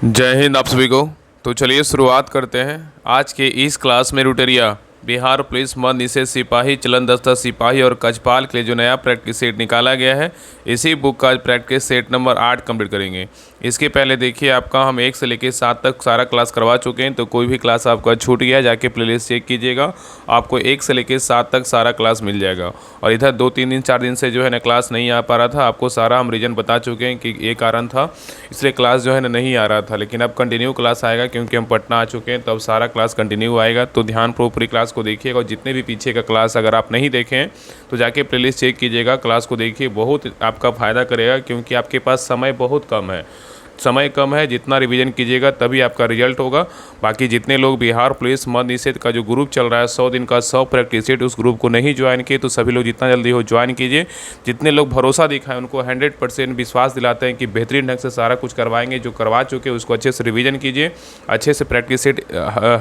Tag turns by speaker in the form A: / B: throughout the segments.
A: जय हिंद आप सभी को। तो चलिए शुरुआत करते हैं। आज के इस क्लास में रुटेरिया, बिहार पुलिस मद निषेध सिपाही, चलन दस्ता सिपाही और कचपाल के लिए जो नया प्रैक्टिस सेट निकाला गया है, इसी बुक का प्रैक्टिस सेट नंबर 8 कंप्लीट करेंगे। इसके पहले देखिए, आपका हम 1 से लेकर 7 तक सारा क्लास करवा चुके हैं। तो कोई भी क्लास आपका छूट गया जाके प्लेलिस्ट चेक कीजिएगा, आपको 1 से लेकर 7 तक सारा क्लास मिल जाएगा। और इधर 2-3 दिन 4 दिन से जो है ना क्लास नहीं आ पा रहा था, आपको सारा हम रीज़न बता चुके हैं कि ये कारण था, इसलिए क्लास जो है ना नहीं आ रहा था। लेकिन अब कंटिन्यू क्लास आएगा, क्योंकि हम पटना आ चुके हैं, तो अब सारा क्लास कंटिन्यू आएगा। तो ध्यान पूरी क्लास को देखिएगा, और जितने भी पीछे का क्लास अगर आप नहीं देखें तो जाके प्लेलिस्ट चेक कीजिएगा, क्लास को देखिए, बहुत आपका फ़ायदा करेगा। क्योंकि आपके पास समय बहुत कम है, समय कम है, जितना रिवीजन कीजिएगा तभी आपका रिजल्ट होगा। बाकी जितने लोग बिहार पुलिस मद निषेध का जो ग्रुप चल रहा है 100 दिन का 100 प्रैक्टिस सेट, उस ग्रुप को नहीं ज्वाइन किए तो सभी लोग जितना जल्दी हो ज्वाइन कीजिए। जितने लोग भरोसा दिखाएं उनको 100% विश्वास दिलाते हैं कि बेहतरीन ढंग से सारा कुछ करवाएंगे। जो करवा चुके उसको अच्छे से रिवीजन कीजिए, अच्छे से प्रैक्टिस सेट,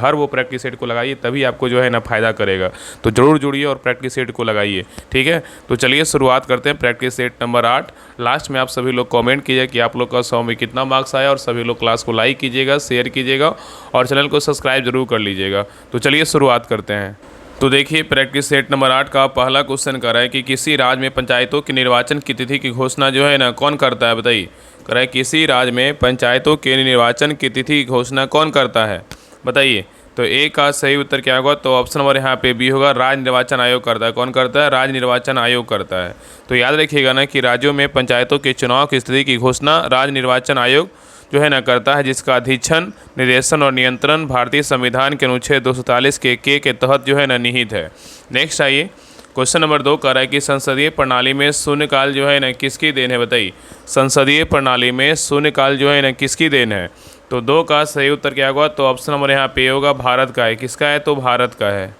A: हर वो प्रैक्टिस सेट को लगाइए, तभी आपको जो है ना फ़ायदा करेगा। तो ज़रूर जुड़िए और प्रैक्टिस सेट को लगाइए, ठीक है। तो चलिए शुरुआत करते हैं प्रैक्टिस सेट नंबर 8। लास्ट में आप सभी लोग कमेंट कीजिए कि आप लोग का 100 में कितना मार्क्स आया, और सभी लोग क्लास को लाइक कीजिएगा, शेयर कीजिएगा और चैनल को सब्सक्राइब जरूर कर लीजिएगा। तो चलिए शुरुआत करते हैं। तो देखिए, प्रैक्टिस सेट नंबर 8 का पहला क्वेश्चन कर रहा है कि किसी राज्य में पंचायतों के निर्वाचन की तिथि की घोषणा जो है ना कौन करता है, बताइए। कर रहा है किसी राज्य में पंचायतों के निर्वाचन की तिथि की घोषणा कौन करता है, बताइए। तो ए का सही उत्तर क्या होगा, तो ऑप्शन नंबर यहाँ पे बी होगा, राज्य निर्वाचन आयोग करता है। कौन करता है, राज्य निर्वाचन आयोग करता है। तो याद रखिएगा ना कि राज्यों में पंचायतों के चुनाव की स्थिति की घोषणा राज्य निर्वाचन आयोग जो है ना करता है, जिसका अधीक्षण, निर्देशन और नियंत्रण भारतीय संविधान के अनुच्छेद 243 के तहत जो है ना निहित है। नेक्स्ट आइए, क्वेश्चन नंबर 2 कह रहा है कि संसदीय प्रणाली में शून्यकाल जो है ना किसकी देन है, बताइए। संसदीय प्रणाली में शून्यकाल जो है ना किसकी देन है। तो 2 का सही उत्तर क्या होगा, तो ऑप्शन नंबर यहाँ पे होगा, भारत का है। किसका है, तो भारत का है।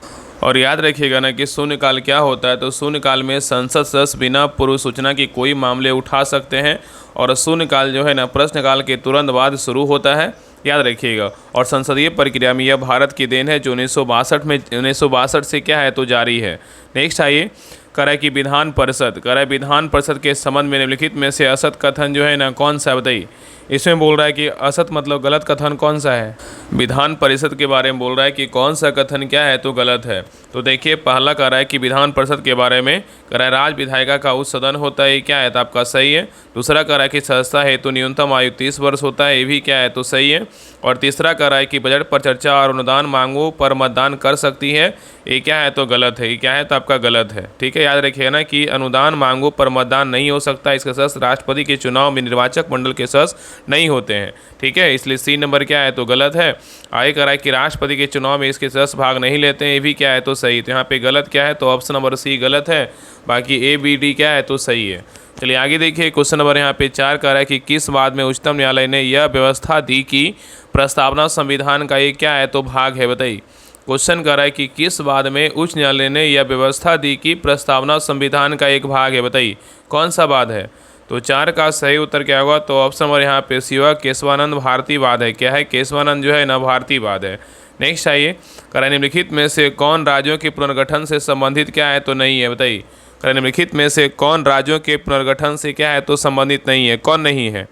A: और याद रखिएगा ना कि शून्यकाल क्या होता है, तो शून्यकाल में संसद सदस्य बिना पूर्व सूचना के कोई मामले उठा सकते हैं, और शून्यकाल जो है ना प्रश्नकाल के तुरंत बाद शुरू होता है, याद रखिएगा। और संसदीय प्रक्रिया में यह भारत की देन है, जो 1962 से क्या है, तो जारी है। नेक्स्ट आइए, करे कि विधान परिषद के संबंध में निम्नलिखित में से असत कथन जो है ना कौन सा है, बताइए। इसमें बोल रहा है कि असत मतलब गलत कथन कौन सा है, विधान परिषद के बारे में बोल रहा है कि कौन सा कथन क्या है, तो गलत है। तो देखिए, पहला कह रहा है कि विधान परिषद के बारे में कह रहा है राज्य विधायिका का उच्च सदन होता है, ये क्या है, तो आपका सही है। दूसरा कह रहा है कि सदस्यता हेतु न्यूनतम आयु 30 वर्ष होता है, ये भी क्या है, तो सही है। और तीसरा कह रहा है कि बजट पर चर्चा और अनुदान मांगों पर मतदान कर सकती है, ये क्या है, तो गलत है। ये क्या है, तो आपका गलत है, ठीक है। याद रखिएगा ना कि अनुदान मांगों पर मतदान नहीं हो सकता, इसके सदस्य राष्ट्रपति के चुनाव में निर्वाचक मंडल के सदस्य नहीं होते हैं, ठीक है। इसलिए सी नंबर क्या है, तो गलत है। आगे कह रहा है कि राष्ट्रपति के चुनाव में इसके सदस्य भाग नहीं लेते हैं, ये भी क्या है, तो सही। तो यहाँ पे गलत क्या है, तो ऑप्शन नंबर सी गलत है। बाकी ए बी डी क्या है, तो सही है। चलिए आगे देखिए, क्वेश्चन नंबर यहाँ पे 4 कह रहा है कि किस बात में उच्चतम न्यायालय ने यह व्यवस्था दी कि प्रस्तावना संविधान का एक क्या है, तो भाग है, बताइए। क्वेश्चन कर रहा है कि किस बात में उच्च न्यायालय ने यह व्यवस्था दी कि प्रस्तावना संविधान का एक भाग है, बताइए कौन सा वाद है। तो 4 का सही उत्तर क्या होगा, तो ऑप्शन नंबर यहाँ पे सी होगा, केशवानंद भारतीवाद है। क्या है, केशवानंद जो है ना भारतीवाद है। नेक्स्ट आइए, कह निम्नलिखित में से कौन राज्यों के पुनर्गठन से संबंधित क्या है, तो नहीं है, बताइए। निम्नलिखित में से कौन राज्यों के पुनर्गठन से क्या है, तो संबंधित नहीं है, कौन नहीं है,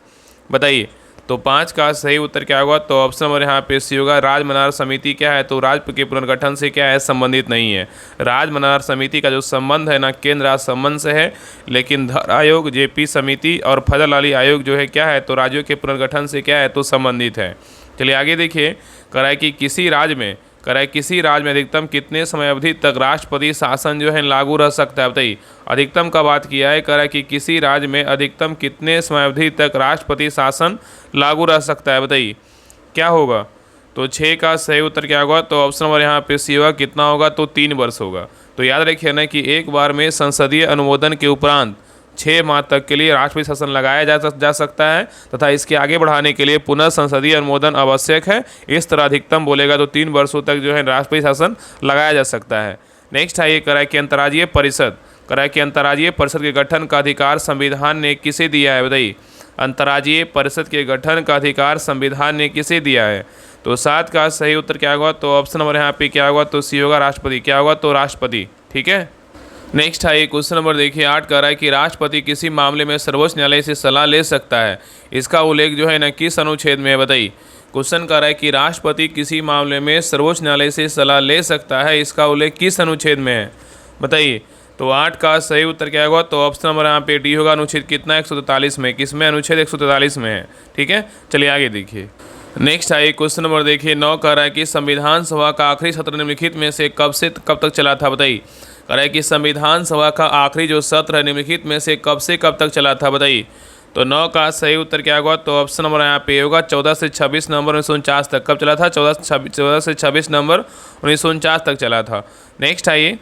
A: बताइए। तो 5 का सही उत्तर क्या होगा, तो ऑप्शन नंबर यहाँ पे सी होगा, राज्य मनार समिति क्या है, तो राज्य के पुनर्गठन से क्या है, संबंधित नहीं है। राज्य मनार समिति का जो संबंध है ना केंद्र राज्य संबंध से है, लेकिन धर आयोग, जेपी समिति और फजल अली आयोग जो है क्या है, तो राज्यों के पुनर्गठन से क्या है, तो संबंधित है। चलिए आगे देखिए, कह कि किसी राज्य में अधिकतम कितने समय अवधि तक राष्ट्रपति शासन जो है लागू रह सकता है, बताइए। अधिकतम का बात किया है, कह रहा है कि किसी राज्य में अधिकतम कितने समय अवधि तक राष्ट्रपति शासन लागू रह सकता है, बताइए क्या होगा। तो 6 का सही उत्तर क्या होगा, तो ऑप्शन नंबर यहाँ पे सी होगा, कितना होगा, तो 3 वर्ष होगा। तो याद रखिए ना कि एक बार में संसदीय अनुमोदन के उपरांत 6 माह तक के लिए राष्ट्रपति शासन लगाया जा सकता है, तथा इसके आगे बढ़ाने के लिए पुनः संसदीय अनुमोदन आवश्यक है। इस तरह अधिकतम बोलेगा तो 3 वर्षों तक जो है राष्ट्रपति शासन लगाया जा सकता है। नेक्स्ट है, ये कह रहा है कि अंतर्राज्यीय परिषद के गठन का अधिकार संविधान ने किसे दिया है, बताइए। अंतर्राज्यीय परिषद के गठन का अधिकार संविधान ने किसे दिया है। तो 7 का सही उत्तर क्या होगा, तो ऑप्शन नंबर यहाँ पे क्या होगा, तो सी होगा, राष्ट्रपति। क्या होगा, तो राष्ट्रपति, ठीक है। नेक्स्ट है क्वेश्चन नंबर देखिए 8 कह रहा है कि राष्ट्रपति किसी मामले में सर्वोच्च न्यायालय से सलाह ले सकता है, इसका उल्लेख जो है ना किस अनुच्छेद में है बताइए। क्वेश्चन कह रहा है कि राष्ट्रपति किसी मामले में सर्वोच्च न्यायालय से सलाह ले सकता है, इसका उल्लेख किस अनुच्छेद में है बताइए। तो 8 का सही उत्तर क्या होगा, तो ऑप्शन नंबर यहाँ पे डी होगा। अनुच्छेद कितना 143 में, किसमें अनुच्छेद 143 में है। ठीक है, चलिए आगे देखिए। नेक्स्ट है क्वेश्चन नंबर देखिए 9 कह रहा है कि संविधान सभा का आखिरी सत्र निम्नलिखित में से कब से कब तक चला था बताइए। कह रहा है कि संविधान सभा का आखिरी जो सत्र है निम्नलिखित में से कब तक चला था बताइए। तो 9 का सही उत्तर क्या होगा, तो ऑप्शन नंबर यहाँ पे होगा 14 से 26 नवंबर 1949 तक। कब चला था, 14 से 26 नवंबर 1949 तक चला था। नेक्स्ट है ये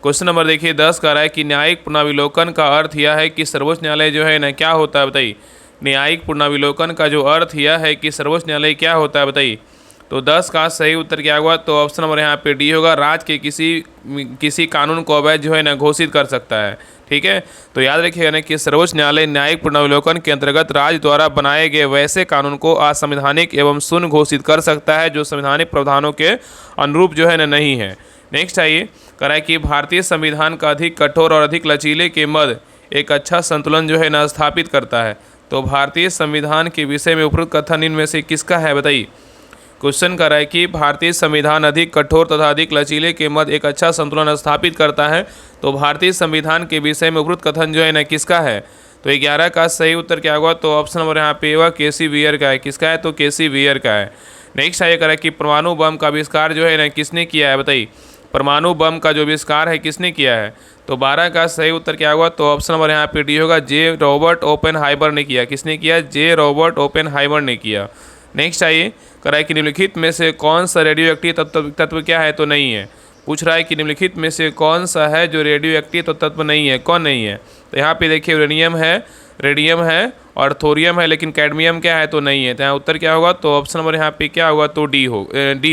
A: क्वेश्चन नंबर देखिए 10 कह रहा है कि न्यायिक पुनर्विलोकन का अर्थ यह है कि सर्वोच्च न्यायालय जो है ना क्या होता है बताइए। न्यायिक पुनर्विलोकन का जो अर्थ यह है कि सर्वोच्च न्यायालय क्या होता है बताइए। तो 10 का सही उत्तर क्या होगा, तो ऑप्शन नंबर यहाँ पे डी होगा। राज्य के किसी कानून को अवैध जो है ना घोषित कर सकता है। ठीक है, तो याद रखिएगा ना कि सर्वोच्च न्यायालय न्यायिक पुनर्विलोकन के अंतर्गत राज्य द्वारा बनाए गए वैसे कानून को असंवैधानिक एवं शून्य घोषित कर सकता है जो संवैधानिक प्रावधानों के अनुरूप जो है ना नहीं है। नेक्स्ट आइए कह रहा है कि भारतीय संविधान का अधिक कठोर और अधिक लचीले के मध्य एक अच्छा संतुलन जो है ना स्थापित करता है। तो भारतीय संविधान के विषय में उपरोक्त कथन इनमें से किसका है बताइए। क्वेश्चन कर रहा है कि भारतीय संविधान अधिक कठोर तथा अधिक लचीले के मध्य एक अच्छा संतुलन स्थापित करता है। तो भारतीय संविधान के विषय में उपरोक्त कथन जो है ना किसका है। तो 11 का सही उत्तर क्या होगा, तो ऑप्शन नंबर यहाँ पे होगा केसी वियर का है। किसका है, तो केसी वियर का है। नेक्स्ट ये कह रहा है कि परमाणु बम का आविष्कार जो है ना किसने किया है बताइए। परमाणु बम का जो आविष्कार है किसने किया है। तो 12 का सही उत्तर क्या होगा, तो ऑप्शन नंबर यहाँ पे डी होगा। जे रॉबर्ट ओपेनहाइमर ने किया। किसने किया, जे रॉबर्ट ओपेनहाइमर ने किया। नेक्स्ट आइए कह रहा है कि निम्नलिखित में से कौन सा रेडियो एक्टिव तत्व क्या है, तो नहीं है। पूछ रहा है कि निम्नलिखित में से कौन सा है जो रेडियो एक्टिव तत्व नहीं है, कौन नहीं है। तो यहाँ पे देखिए यूरेनियम है, रेडियम है और थोरियम है, लेकिन कैडमियम क्या है, तो नहीं है। तो यहाँ उत्तर क्या होगा, तो ऑप्शन नंबर यहाँ पे क्या होगा, तो डी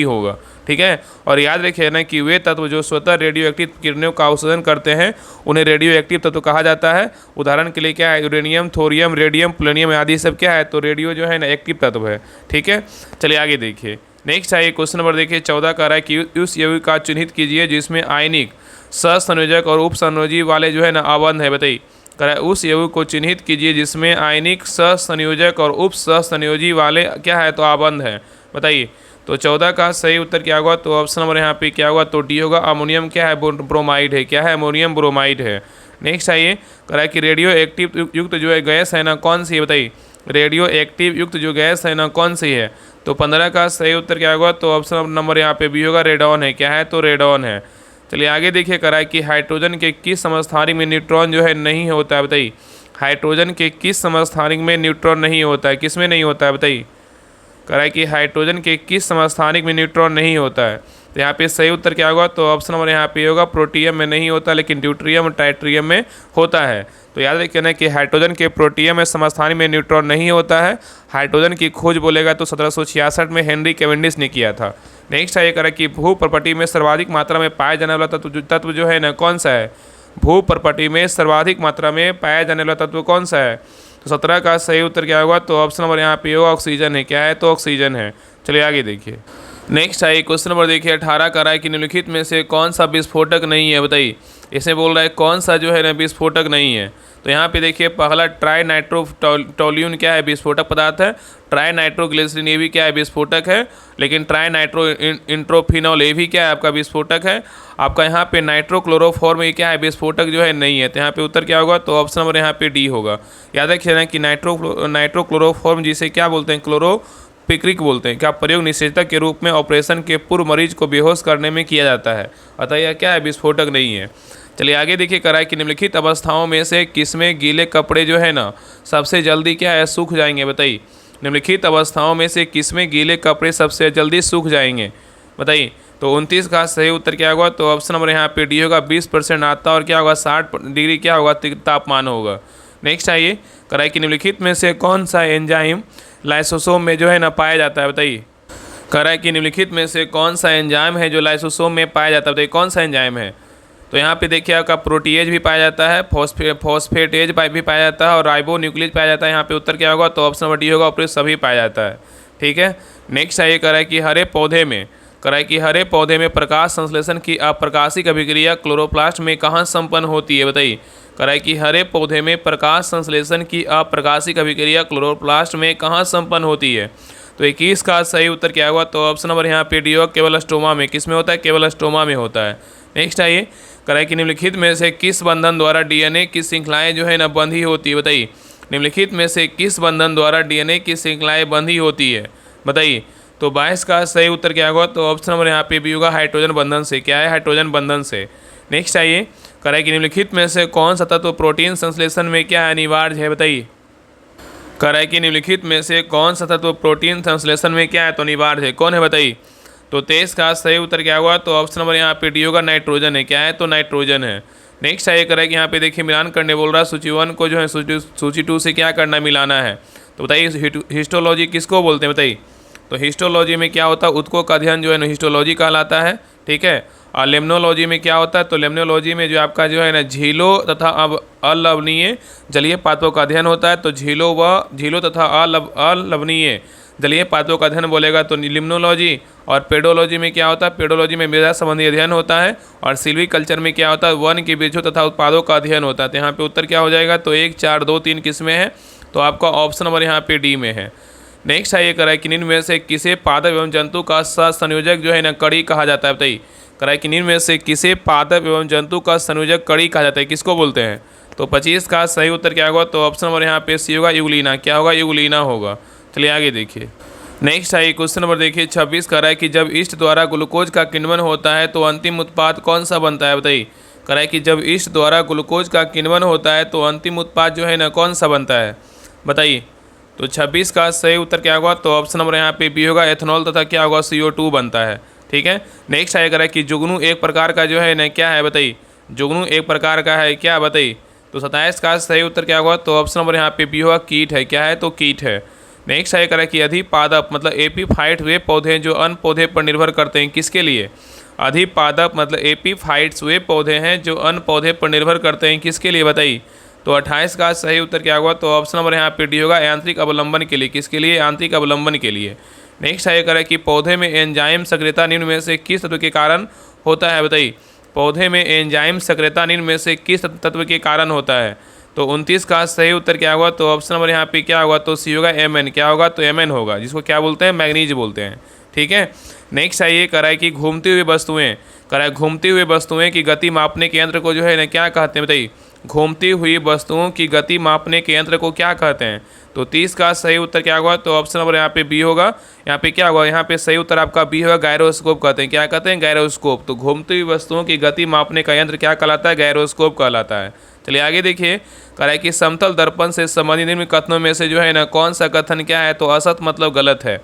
A: होगा। ठीक है, और याद रखिए ना कि वे तत्व जो स्वतः रेडियो एक्टिव किरणों का अवशोषण करते हैं उन्हें रेडियो एक्टिव तत्व कहा जाता है। उदाहरण के लिए क्या है, यूरेनियम, थोरियम, रेडियम, प्लूटोनियम आदि सब क्या है, तो रेडियो जो है ना एक्टिव तत्व है। ठीक है, चलिए आगे देखिए। नेक्स्ट है क्वेश्चन नंबर देखिए 14 का रहा है कि उस यौगिक का चिन्हित कीजिए जिसमें आयनिक सहसंयोजक और उपसंयोजी वाले जो है ना आबंध है बताइए। कह रहा है उस यौगिक को चिन्हित कीजिए जिसमें आयनिक सहसंयोजक और उप सहसंयोजी वाले क्या है, तो आबंध है बताइए। तो 14 का सही उत्तर क्या होगा, तो ऑप्शन नंबर यहाँ पे क्या होगा, तो डी होगा। अमोनियम क्या है, ब्रोमाइड है। क्या है, अमोनियम ब्रोमाइड है। नेक्स्ट आइए कह रहा है कि रेडियो एक्टिव युक्त जो है गैस है ना कौन सी है बताइए। रेडियो एक्टिव युक्त जो गैस है ना कौन सी है। तो 15 का सही उत्तर क्या होगा, तो ऑप्शन नंबर यहाँ पे भी होगा, रेडॉन है। क्या है, तो रेडॉन है। चलिए आगे देखिए कह रहा है कि हाइड्रोजन के किस समस्थानिक में न्यूट्रॉन जो है नहीं होता है बताइए। हाइड्रोजन के किस समस्थानिक में न्यूट्रॉन नहीं होता है, किस में नहीं होता है बताइए। कह रहा है कि हाइड्रोजन के किस समस्थानिक में न्यूट्रॉन नहीं होता है। तो यहाँ पे सही उत्तर क्या होगा, तो ऑप्शन नंबर यहाँ पे होगा, प्रोटियम में नहीं होता लेकिन ड्यूट्रियम और ट्राइट्रियम में होता है। तो याद रखिए ना कि हाइड्रोजन के प्रोटियम में समस्थानिक में न्यूट्रॉन नहीं होता है। हाइड्रोजन की खोज बोलेगा तो 1766 में हेनरी कैवेंडिश ने किया था। नेक्स्ट है ये कह रहा है कि भू प्रपटी में सर्वाधिक मात्रा में पाया जाने वाला तत्व जो है ना कौन सा है। भू प्रपटी में सर्वाधिक मात्रा में पाया जाने वाला तत्व कौन सा है। तो 17 का सही उत्तर क्या होगा, तो ऑप्शन नंबर यहाँ पे होगा, ऑक्सीजन है। क्या है, तो ऑक्सीजन है। चलिए आगे देखिए। नेक्स्ट है क्वेश्चन नंबर देखिए 18 का रहा है कि निम्नलिखित में से कौन सा विस्फोटक नहीं है बताइए। इसे बोल रहा है कौन सा जो है ना विस्फोटक नहीं है। तो यहाँ पे देखिए पहला ट्राई नाइट्रोटोल्यून क्या है, विस्फोटक पदार्थ है। ट्राई नाइट्रोग्लिसरीन ये भी क्या है, विस्फोटक है। लेकिन ट्राई नाइट्रो इंट्रोफिनॉल ये भी क्या है, आपका विस्फोटक है। आपका यहाँ पे नाइट्रोक्लोरोफॉर्म ये क्या है, विस्फोटक जो है नहीं है। तो यहाँ पे उत्तर क्या होगा, तो ऑप्शन नंबर यहाँ पे डी होगा। याद रखिए ना कि नाइट्रोक्लोरोफॉर्म जिसे क्या बोलते हैं, क्लोरोपिक्रिक बोलते हैं। क्या प्रयोग निषेचक के रूप में ऑपरेशन के पूर्व मरीज को बेहोश करने में किया जाता है। अतः यह क्या है, विस्फोटक नहीं है। चलिए आगे देखिए कह रहा है कि निम्नलिखित अवस्थाओं में से किसमें गीले कपड़े जो है ना सबसे जल्दी क्या है, सूख जाएंगे बताइए। निम्नलिखित अवस्थाओं में से किसमें गीले कपड़े सबसे जल्दी सूख जाएंगे बताइए। तो 29 का सही उत्तर क्या होगा, तो ऑप्शन नंबर यहाँ पे डी होगा। 20% आता और क्या होगा, 60 डिग्री क्या होगा, तापमान होगा। नेक्स्ट आइए कह रहा है कि निम्नलिखित में से कौन सा एंजाइम लाइसोसोम में जो है ना पाया जाता है बताइए। कह रहा है कि निम्नलिखित में से कौन सा एंजाइम है जो लाइसोसोम में पाया जाता है बताइए, कौन सा एंजाइम है। तो यहाँ पे देखिए आपका प्रोटीएज भी पाया जाता है, फॉस्फेटेज भी पाया जाता है और राइबो न्यूक्लियस पाया जाता है। यहाँ पे उत्तर क्या होगा, तो ऑप्शन नंबर डी होगा, और सभी पाया जाता है। ठीक है, नेक्स्ट है ये कह रहा है कि हरे पौधे में कराए कि हरे पौधे में प्रकाश संश्लेषण की अप्रकाशिक अभिक्रिया क्लोरोप्लास्ट में कहाँ संपन्न होती है, बताइए। कराए कि हरे पौधे में प्रकाश संश्लेषण की अप्रकाशिक अभिक्रिया क्लोरोप्लास्ट में कहाँ संपन्न होती है। तो 21 का सही उत्तर क्या हुआ, तो ऑप्शन नंबर यहाँ पे डी होगा, केवल स्टोमा में। किस में होता है, केवल स्टोमा में होता है। नेक्स्ट आइए, कराए कि निम्नलिखित में से किस बंधन द्वारा डीएनए की श्रृंखलाएं जो है ना बंधी होती है, बताइए। निम्नलिखित में से किस बंधन द्वारा डीएनए की श्रृंखलाएं बंधी होती है, बताइए। तो 22 का सही उत्तर क्या होगा, तो ऑप्शन नंबर यहाँ पे भी होगा, हाइड्रोजन बंधन से। क्या है, हाइड्रोजन बंधन से। नेक्स्ट आइए, कराए कि निम्नलिखित में से कौन सा तत्व प्रोटीन संश्लेषण में क्या अनिवार्य है, बताइए। कराए कि निम्नलिखित में से कौन सा तत्व प्रोटीन संश्लेषण में क्या है, तो अनिवार्य है, कौन है, बताइए। तो 23 का सही उत्तर क्या हुआ, तो ऑप्शन नंबर यहाँ पे डी होगा, नाइट्रोजन है। क्या है, तो नाइट्रोजन है। नेक्स्ट आइए, कराए कि यहाँ पे देखिए मिलान करने बोल रहा है, सूची 1 को जो है सूची 2 से क्या करना, मिलाना है। तो बताइए हिस्टोलॉजी किसको बोलते हैं, बताइए। तो हिस्टोलॉजी में क्या होता है, उत्कों का अध्ययन जो है ना हिस्टोलॉजी कहलाता है, ठीक है। और लेम्नोलॉजी में क्या होता है, तो लेम्नोलॉजी में जो आपका जो है ना झीलों तथा अब अलवणीय जलीय पात्रों का अध्ययन होता है। तो झीलों तथा अलवणीय जलीय पात्रों का अध्ययन बोलेगा तो लिम्नोलॉजी। और पेडोलॉजी में क्या होता है, पेडोलॉजी में मृदा संबंधी अध्ययन होता है। और सिल्वी कल्चर में क्या होता है, वन के बीजों तथा उत्पादों का अध्ययन होता है। तो यहाँ पे उत्तर क्या हो जाएगा, तो 1, 4, 2, 3 किस में है, तो आपका ऑप्शन नंबर यहाँ पे डी में है। नेक्स्ट आइए, कराए कि निम्न में से किसे पादप एवं जंतु का सहसंयोजक जो है ना कड़ी कहा जाता है, बताइए। कराए कि निम्न में से किसे पादप एवं जंतु का संयोजक कड़ी कहा जाता है, किसको बोलते हैं। तो 25 का सही उत्तर क्या होगा, तो ऑप्शन नंबर यहाँ पे सी होगा, यूग्लिना। क्या होगा, यूग्लिना होगा। चलिए आगे देखिए। नेक्स्ट आइए, क्वेश्चन नंबर देखिए 26 का है कि जब ईस्ट द्वारा ग्लूकोज का किण्वन होता है तो अंतिम उत्पाद कौन सा बनता है, बताइए। कराए कि जब ईस्ट द्वारा ग्लूकोज का किण्वन होता है तो अंतिम उत्पाद जो है ना कौन सा बनता है, बताइए। तो 26 का सही उत्तर क्या होगा, तो ऑप्शन नंबर यहाँ पे बी होगा, एथेनॉल तथा क्या होगा, CO2 बनता है, ठीक है। नेक्स्ट आएगा कि जुगनू एक प्रकार का जो है ना क्या है, बताइए। जुगनू एक प्रकार का है, क्या, बताइए। तो 27 का सही उत्तर क्या होगा, तो ऑप्शन नंबर यहाँ पे बी होगा, कीट है। क्या है, तो कीट है। नेक्स्ट आएगा कि अधिपादप मतलब एपीफाइट वे पौधे जो अन्य पौधे पर निर्भर करते हैं, किसके लिए। अधिपादप मतलब एपीफाइट्स वे पौधे हैं जो अन्य पौधे पर निर्भर करते हैं, किसके लिए, बताइए। तो 28 का सही उत्तर क्या होगा, तो ऑप्शन नंबर यहाँ पे डी होगा, यांत्रिक अवलंबन के लिए। किसके लिए, यांत्रिक अवलंबन के लिए। नेक्स्ट आएगा कि पौधे में एंजाइम सक्रियता निम्न में से किस तत्व के कारण होता है, बताइए। पौधे में एंजाइम सक्रियता निम्न में से किस तत्व के कारण होता है। तो 29 का सही उत्तर क्या होगा, तो ऑप्शन नंबर यहाँ पे क्या होगा, तो सी होगा, Mn। क्या होगा, तो Mn होगा, जिसको क्या बोलते हैं, मैग्नीज बोलते हैं, ठीक है। नेक्स्ट आइए, कराए कि घूमती हुई वस्तुएं, कराए घूमती हुई वस्तुएं की गति मापने के यंत्र को जो है ना क्या कहते हैं, बताइए। घूमती हुई वस्तुओं की गति मापने के यंत्र को क्या कहते हैं। तो 30 का सही उत्तर क्या होगा, तो ऑप्शन नंबर यहाँ पे बी होगा। यहाँ पे क्या होगा, यहाँ पे सही उत्तर आपका बी होगा, गायरोस्कोप कहते हैं। क्या कहते हैं, गायरोस्कोप। तो घूमती हुई वस्तुओं की गति मापने का यंत्र क्या कहलाता है, गायरोस्कोप कहलाता है। चलिए आगे देखिए, कराए कि समतल दर्पण से संबंधित निम्न कथनों में से जो है ना कौन सा कथन क्या है, तो असत मतलब गलत है।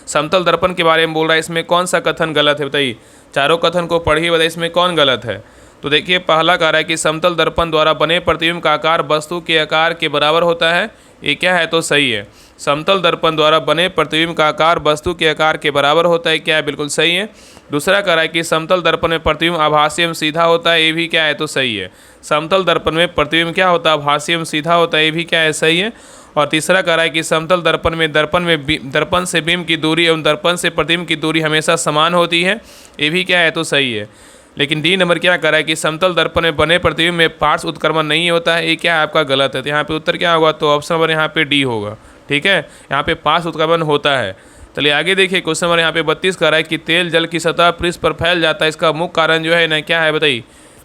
A: समतल दर्पण के बारे में बोल रहा है, इसमें कौन सा कथन गलत है, बताइए। चारों कथन को पढ़िए, बताइए इसमें कौन गलत है। तो देखिए पहला कह रहा है कि समतल दर्पण द्वारा बने प्रतिबिंब का आकार वस्तु के आकार के बराबर होता है, ये क्या है, तो सही है। समतल दर्पण द्वारा बने प्रतिबिंब का आकार वस्तु के आकार के बराबर होता है, क्या है, बिल्कुल सही है। दूसरा कह रहा है कि समतल दर्पण में प्रतिबिंब आभासी एवं सीधा होता है, ये भी क्या है, तो सही है। समतल दर्पण में प्रतिबिंब क्या होता है, आभासी एवं सीधा होता है, ये भी क्या है, सही है। और तीसरा कह रहा है कि समतल दर्पण से बिंब की दूरी एवं दर्पण से प्रतिबिंब की दूरी हमेशा समान होती है, ये भी क्या है, तो सही है। लेकिन डी नंबर क्या कह रहा है कि समतल दर्पण में बने प्रतिबिंब में पार्श्व उत्क्रमण नहीं होता है, ये क्या है, आपका गलत है। तो यहाँ पे उत्तर क्या होगा, तो ऑप्शन नंबर यहाँ पे डी होगा, ठीक है। यहाँ पे पार्श्व उत्क्रमण होता है। चलिए आगे देखिए, क्वेश्चन नंबर यहाँ पे 32 कह रहा है कि तेल जल की सतह पृष्ठ पर फैल जाता है, इसका मुख्य कारण जो है ना क्या है, बताइए।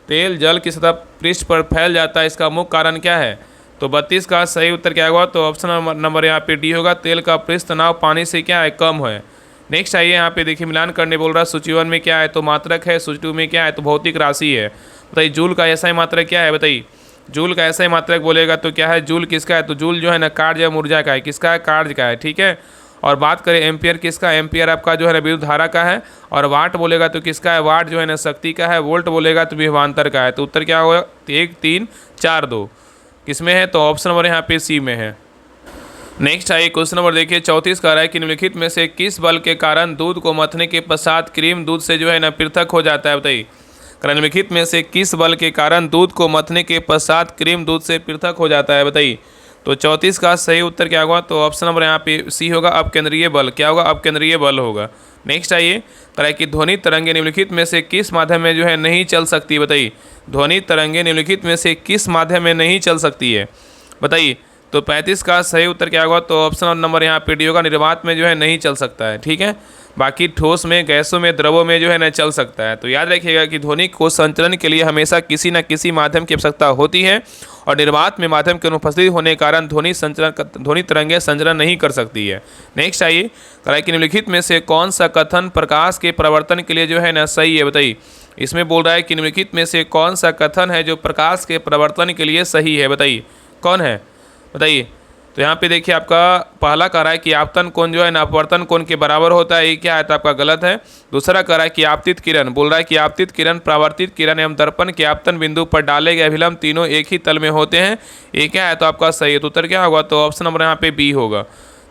A: तेल जल की सतह पृष्ठ पर फैल जाता है, इसका मुख्य कारण क्या है। तो 32 का सही उत्तर क्या होगा, तो ऑप्शन नंबर यहाँ पे डी होगा, तेल का पृष्ठ तनाव पानी से क्या है, कम है। नेक्स्ट आइए, यहाँ पे देखिए मिलान करने बोल रहा है, सूची 1 में क्या है, तो मात्रक है, सूची 2 में क्या है, तो भौतिक राशि है। बताइए जूल का ऐसा ही मात्रक क्या है, बताइए। जूल का ऐसा ही मात्रक बोलेगा तो क्या है, जूल किसका है, तो जूल जो है ना कार्य या ऊर्जा का है, किसका है, कार्य का है, ठीक है। और बात करें एम्पियर किसका, एम्पियर आपका जो है ना विद्युत धारा का है। और वाट बोलेगा तो किसका है, वाट जो है ना शक्ति का है। वोल्ट बोलेगा तो विभवांतर का है। तो उत्तर क्या होगा, 1, 3, 4, 2 किसमें है, तो ऑप्शन नंबर यहाँ पे सी में है। नेक्स्ट आइए, क्वेश्चन नंबर देखिए 34 कह रहा है कि निम्नलिखित में से किस बल के कारण दूध को मथने के पश्चात क्रीम दूध से जो है ना पृथक हो जाता है, बताइए। निम्नलिखित में से किस बल के कारण दूध को मथने के पश्चात क्रीम दूध से पृथक हो जाता है, बताइए। तो 34 का सही उत्तर क्या होगा? तो ऑप्शन नंबर यहाँ पे सी होगा, अपकेंद्रीय बल। क्या होगा? अपकेंद्रीय बल होगा। नेक्स्ट आइए, कह कि ध्वनि तरंगे निम्नलिखित में से किस माध्यम में जो है नहीं चल सकती? बताइए, ध्वनि तरंगे निम्नलिखित में से किस माध्यम में नहीं चल सकती है? बताइए। तो 35 का सही उत्तर क्या होगा? तो ऑप्शन नंबर यहाँ पे डी होगा, निर्वात में जो है नहीं चल सकता है। ठीक है, बाकी ठोस में, गैसों में, द्रवों में जो है न चल सकता है। तो याद रखिएगा कि ध्वनि को संचलन के लिए हमेशा किसी न किसी माध्यम की आवश्यकता होती है और निर्वात में माध्यम के अनुपस्थित होने के कारण ध्वनि तरंगे संचलन नहीं कर सकती है। नेक्स्ट आइए, कि निम्नलिखित में से कौन सा कथन प्रकाश के प्रवर्तन के लिए जो है ना सही है? बताइए। इसमें बोल रहा है कि निम्नलिखित में से कौन सा कथन है जो प्रकाश के प्रवर्तन के लिए सही है? बताइए, कौन है? बताइए। तो यहाँ पे देखिए, आपका पहला कह रहा है कि आपतन कोण जो है ना अपवर्तन कोण के बराबर होता है, ये क्या है? तो आपका गलत है। दूसरा कह रहा है कि आपतित किरण, बोल रहा है कि आपतित किरण, परावर्तित किरण एवं दर्पण के आपतन बिंदु पर डाले गए अभिलंब तीनों एक ही तल में होते हैं, ये क्या है? तो आपका सही है। तो उत्तर क्या होगा? तो ऑप्शन नंबर यहाँ पे बी होगा।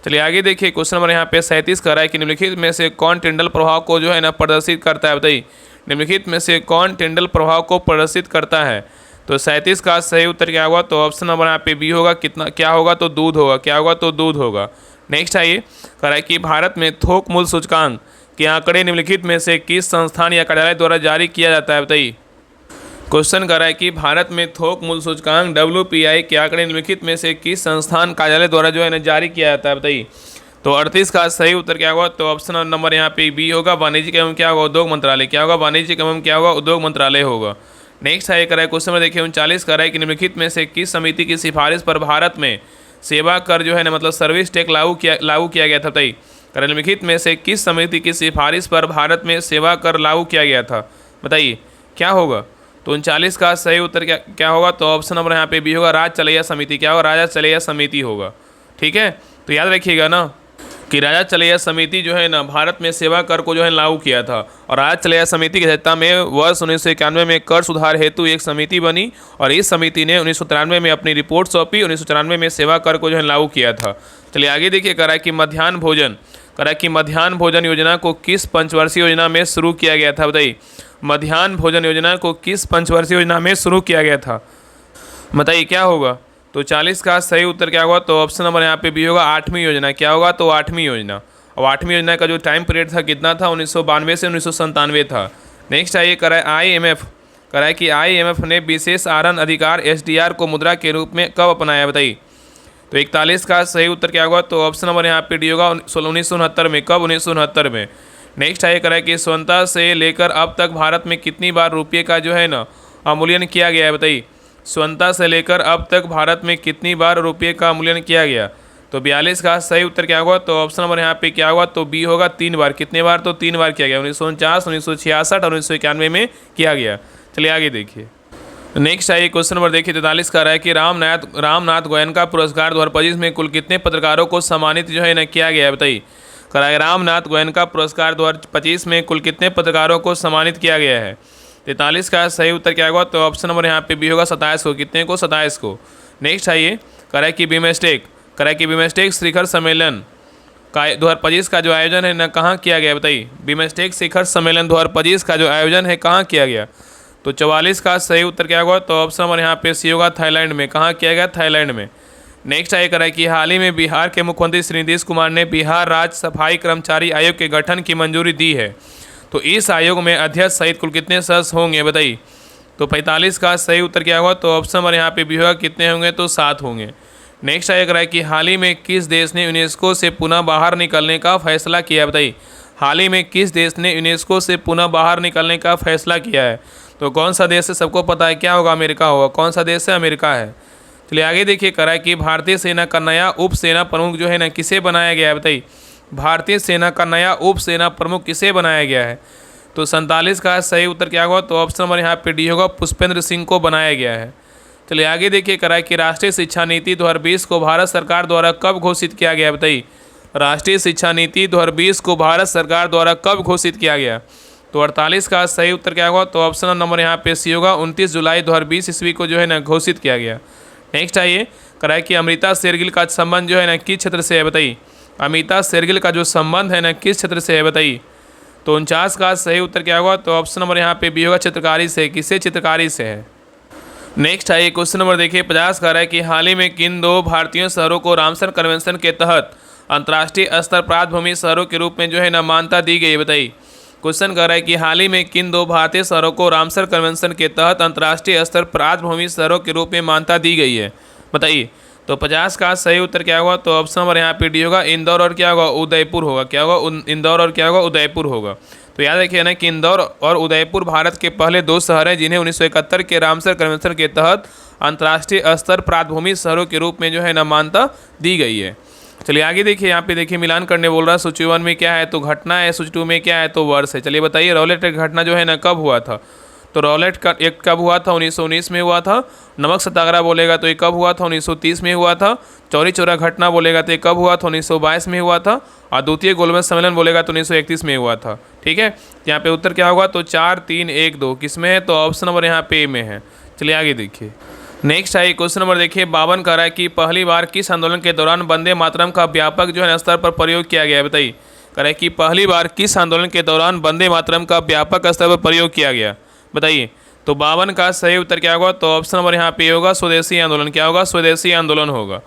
A: चलिए आगे देखिए, क्वेश्चन नंबर यहाँ पे 37 कह रहा है कि निम्नलिखित में से कौन टिंडल प्रभाव को जो है ना प्रदर्शित करता है? बताइए, निम्नलिखित में से कौन टिंडल प्रभाव को प्रदर्शित करता है? तो 37 का सही उत्तर क्या होगा? तो ऑप्शन नंबर यहाँ पे बी होगा। कितना क्या होगा? तो दूध होगा। क्या होगा? तो दूध होगा। नेक्स्ट आइए, कह रहा है कि भारत में थोक मूल्य सूचकांक के आंकड़े निम्नलिखित में से किस संस्थान या कार्यालय द्वारा जारी किया जाता है? बताइए। क्वेश्चन कर रहा है कि भारत में थोक मूल्य सूचकांक WPI के आंकड़े निम्नलिखित में से किस संस्थान कार्यालय द्वारा जो है ना जारी किया जाता है? बताइए। तो 38 का सही उत्तर क्या होगा? तो ऑप्शन नंबर यहाँ पे बी होगा, वाणिज्यिक एवं क्या होगा? उद्योग मंत्रालय। क्या होगा? वाणिज्यिक एवं क्या होगा? उद्योग मंत्रालय होगा। नेक्स्ट है कर रहा है क्वेश्चन में देखिए 39 कर रहा है कि निम्नलिखित में से किस समिति की सिफारिश पर भारत में सेवा कर जो है ना मतलब सर्विस टैक्स लागू किया गया था? बताइए, कर निम्नलिखित में से किस समिति की सिफारिश पर भारत में सेवा कर लागू किया गया था? बताइए, क्या होगा? तो 39 का सही उत्तर क्या होगा? तो ऑप्शन नंबर यहाँ पे बी होगा, राज्य चलैया समिति। क्या होगा? राज्य चलैया समिति होगा। ठीक है, तो याद रखिएगा ना कि राज्य चलैया समिति जो है ना भारत में सेवा कर को जो है लागू किया था, और राज्य चलैया समिति की अध्यक्षता में वर्ष 1991 में कर सुधार हेतु एक समिति बनी और इस समिति ने 1993 में अपनी रिपोर्ट सौंपी, 1994 में सेवा कर को जो है लागू किया था। चलिए आगे देखिए, कह रहा है कि मध्याह्न भोजन योजना को किस पंचवर्षीय योजना में शुरू किया गया था? बताइए, मध्याह्न भोजन योजना को किस पंचवर्षीय योजना में शुरू किया गया था? बताइए, क्या होगा? तो 40 का सही उत्तर क्या होगा? तो ऑप्शन नंबर यहाँ पे बी होगा, 8वीं योजना। क्या होगा? तो 8वीं योजना। और 8वीं योजना का जो टाइम पीरियड था कितना था? 1992 से 1997 था। नेक्स्ट आइए, कह रहा है IMF, कह रहा है कि IMF ने विशेष आहरण अधिकार SDR को मुद्रा के रूप में कब अपनाया? बताइए। तो 41 का सही उत्तर क्या होगा? तो ऑप्शन नंबर यहाँ पे डी होगा, 1969 में। कब? 1969 में। नेक्स्ट आइए, कह रहा है कि स्वतंत्रता से लेकर अब तक भारत में कितनी बार रुपये का जो है ना अवमूल्यन किया गया है? बताइए, स्वतंत्रता से लेकर अब तक भारत में कितनी बार रुपये का अवमूल्यन किया गया? तो 42 का सही उत्तर क्या होगा? तो ऑप्शन नंबर यहाँ पे क्या होगा? तो बी होगा, 3 बार। कितने बार? तो 3 बार किया गया, 1949, 1966 और 1991 में किया गया। चलिए आगे देखिए, नेक्स्ट आइए क्वेश्चन नंबर देखिए 43 का रहा है कि रामनाथ गोयनका पुरस्कार 2025 में कुल कितने पत्रकारों को सम्मानित जो है ना किया गया है? बताइए, कराए रामनाथ गोयनका पुरस्कार 2025 में कुल कितने पत्रकारों को सम्मानित किया गया है? 43 का सही उत्तर क्या होगा? तो ऑप्शन नंबर यहाँ पे बी होगा, 27 को। कितने को? 27 को। नेक्स्ट आइए, कराए कि बिमस्टेक शिखर सम्मेलन का 2025 का जो आयोजन है ना कहाँ किया गया? बताइए, बिमस्टेक शिखर सम्मेलन 2025 का जो आयोजन है कहाँ किया गया? तो 44 का सही उत्तर क्या होगा? तो ऑप्शन नंबर यहाँ पे सी होगा, थाईलैंड में। कहाँ किया गया? थाईलैंड में। नेक्स्ट आइए करा कि हाल ही में बिहार के मुख्यमंत्री श्री नीतीश कुमार ने बिहार राज्य सफाई कर्मचारी आयोग के गठन की मंजूरी दी है, तो इस आयोग में अध्यक्ष सहित कुल कितने सदस्य होंगे? बताइए। तो 45 का सही उत्तर क्या होगा? तो ऑप्शन नंबर यहाँ पे भी होगा, कितने होंगे? तो 7 होंगे। नेक्स्ट आइए करा कि हाल ही में किस देश ने यूनेस्को से पुनः बाहर निकलने का फैसला किया? बताइए, हाल ही में किस देश ने यूनेस्को से पुनः बाहर निकलने का फैसला किया है? तो कौन सा देश है? सबको पता है, क्या होगा? अमेरिका होगा। कौन सा देश है? अमेरिका है। चलिए आगे देखिए, करा कि भारतीय सेना का नया उप सेना प्रमुख जो है ना किसे बनाया गया है? बताइए, भारतीय सेना का नया उप सेना प्रमुख किसे बनाया गया है? तो 47 का सही उत्तर क्या होगा? तो ऑप्शन नंबर यहाँ पे डी होगा, पुष्पेंद्र सिंह को बनाया गया है। चलिए आगे देखिए, करा कि राष्ट्रीय शिक्षा नीति 2020 को भारत सरकार द्वारा कब घोषित किया गया? बताइए, राष्ट्रीय शिक्षा नीति 2020 को भारत सरकार द्वारा कब घोषित किया गया? तो 48 का सही उत्तर क्या होगा? तो ऑप्शन नंबर यहाँ पे सी होगा, 29 जुलाई 2020 ईस्वी को जो है ना घोषित किया गया। नेक्स्ट आइए, कराए कि अमृता शेरगिल का संबंध जो है ना किस क्षेत्र से है? बताइए, अमृता शेरगिल का जो संबंध है ना किस क्षेत्र से है? बताइए। तो 49 का सही उत्तर क्या होगा? तो ऑप्शन नंबर यहाँ पे बी होगा, चित्रकारी से। किससे? चित्रकारी से है। नेक्स्ट आइए क्वेश्चन नंबर देखिए 50 का है कि हाल ही में किन दो भारतीय शहरों को रामसर कन्वेंशन के तहत अंतर्राष्ट्रीय स्तर प्राथभूमि शहरों के रूप में जो है ना मान्यता दी गई है, बताइए। क्वेश्चन कर रहा है कि हाल ही में किन दो भारतीय शहरों को रामसर कन्वेंशन के तहत अंतर्राष्ट्रीय स्तर प्राथभूमि शहरों के रूप में मान्यता दी गई है, बताइए। तो 50 का सही उत्तर क्या होगा? तो ऑप्शन नंबर यहाँ पे डी होगा, इंदौर और क्या होगा? उदयपुर होगा। क्या होगा? इंदौर और क्या होगा? उदयपुर होगा। तो याद रखिए ना कि इंदौर और उदयपुर भारत के पहले दो शहर हैं जिन्हें 1971 के रामसर कन्वेंशन के तहत अंतर्राष्ट्रीय स्तर प्राथभूमि शहरों के रूप में जो है ना मान्यता दी गई है। चलिए आगे देखिए, यहाँ पे देखिए मिलान करने बोल रहा है। सूची 1 में क्या है? तो घटना है। सूची 2 में क्या है? तो वर्ष है। चलिए बताइए रॉलेट एक घटना जो है ना कब हुआ था? तो रॉलेट का एक कब हुआ था? 1919 में हुआ था। नमक सत्याग्रह बोलेगा तो ये कब हुआ था? 1930 में हुआ था। चौरी चौरा घटना बोलेगा तो ये कब हुआ था? 1922 में हुआ था। और द्वितीय गोलमेज सम्मेलन बोलेगा तो 1931 में हुआ था। ठीक है, यहाँ पे उत्तर क्या होगा? तो 4, 3, 1, 2 किस में है? तो ऑप्शन नंबर यहाँ पे ए में है। चलिए आगे देखिए, नेक्स्ट आइए क्वेश्चन नंबर देखिए 52 का है कि पहली बार किस आंदोलन के दौरान वंदे मातरम का व्यापक जो है स्तर पर प्रयोग किया गया है, बताइए। कह रहा है कि पहली बार किस आंदोलन के दौरान वंदे मातरम का व्यापक स्तर पर प्रयोग किया गया, बताइए। तो 52 का सही उत्तर क्या होगा? तो ऑप्शन नंबर यहाँ पे होगा स्वदेशी आंदोलन। क्या होगा? स्वदेशी आंदोलन होगा।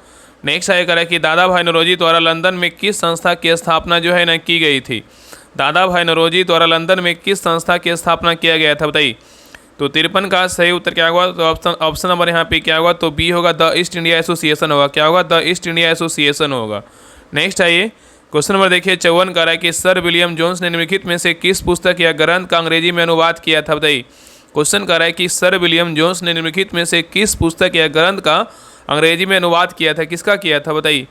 A: नेक्स्ट आइए कह रहा है कि दादा भाई नौरोजी द्वारा लंदन में किस संस्था की स्थापना जो है ना की गई थी? दादा भाई नौरोजी द्वारा लंदन में किस संस्था की स्थापना किया गया था, बताइए। तो 53 का सही उत्तर क्या होगा? तो ऑप्शन नंबर यहाँ पे क्या होगा? तो बी होगा, द ईस्ट इंडिया एसोसिएशन होगा। क्या होगा? द ईस्ट इंडिया एसोसिएशन होगा। नेक्स्ट आइए क्वेश्चन नंबर देखिए 54 का है कि सर विलियम जोन्स ने निम्नलिखित में से किस पुस्तक या ग्रंथ का अंग्रेजी में अनुवाद किया था, बताइए। क्वेश्चन कर रहा है कि सर विलियम जोन्स ने निम्नलिखित में से किस पुस्तक या ग्रंथ का अंग्रेजी में अनुवाद किया था, किसका किया था, बताइए।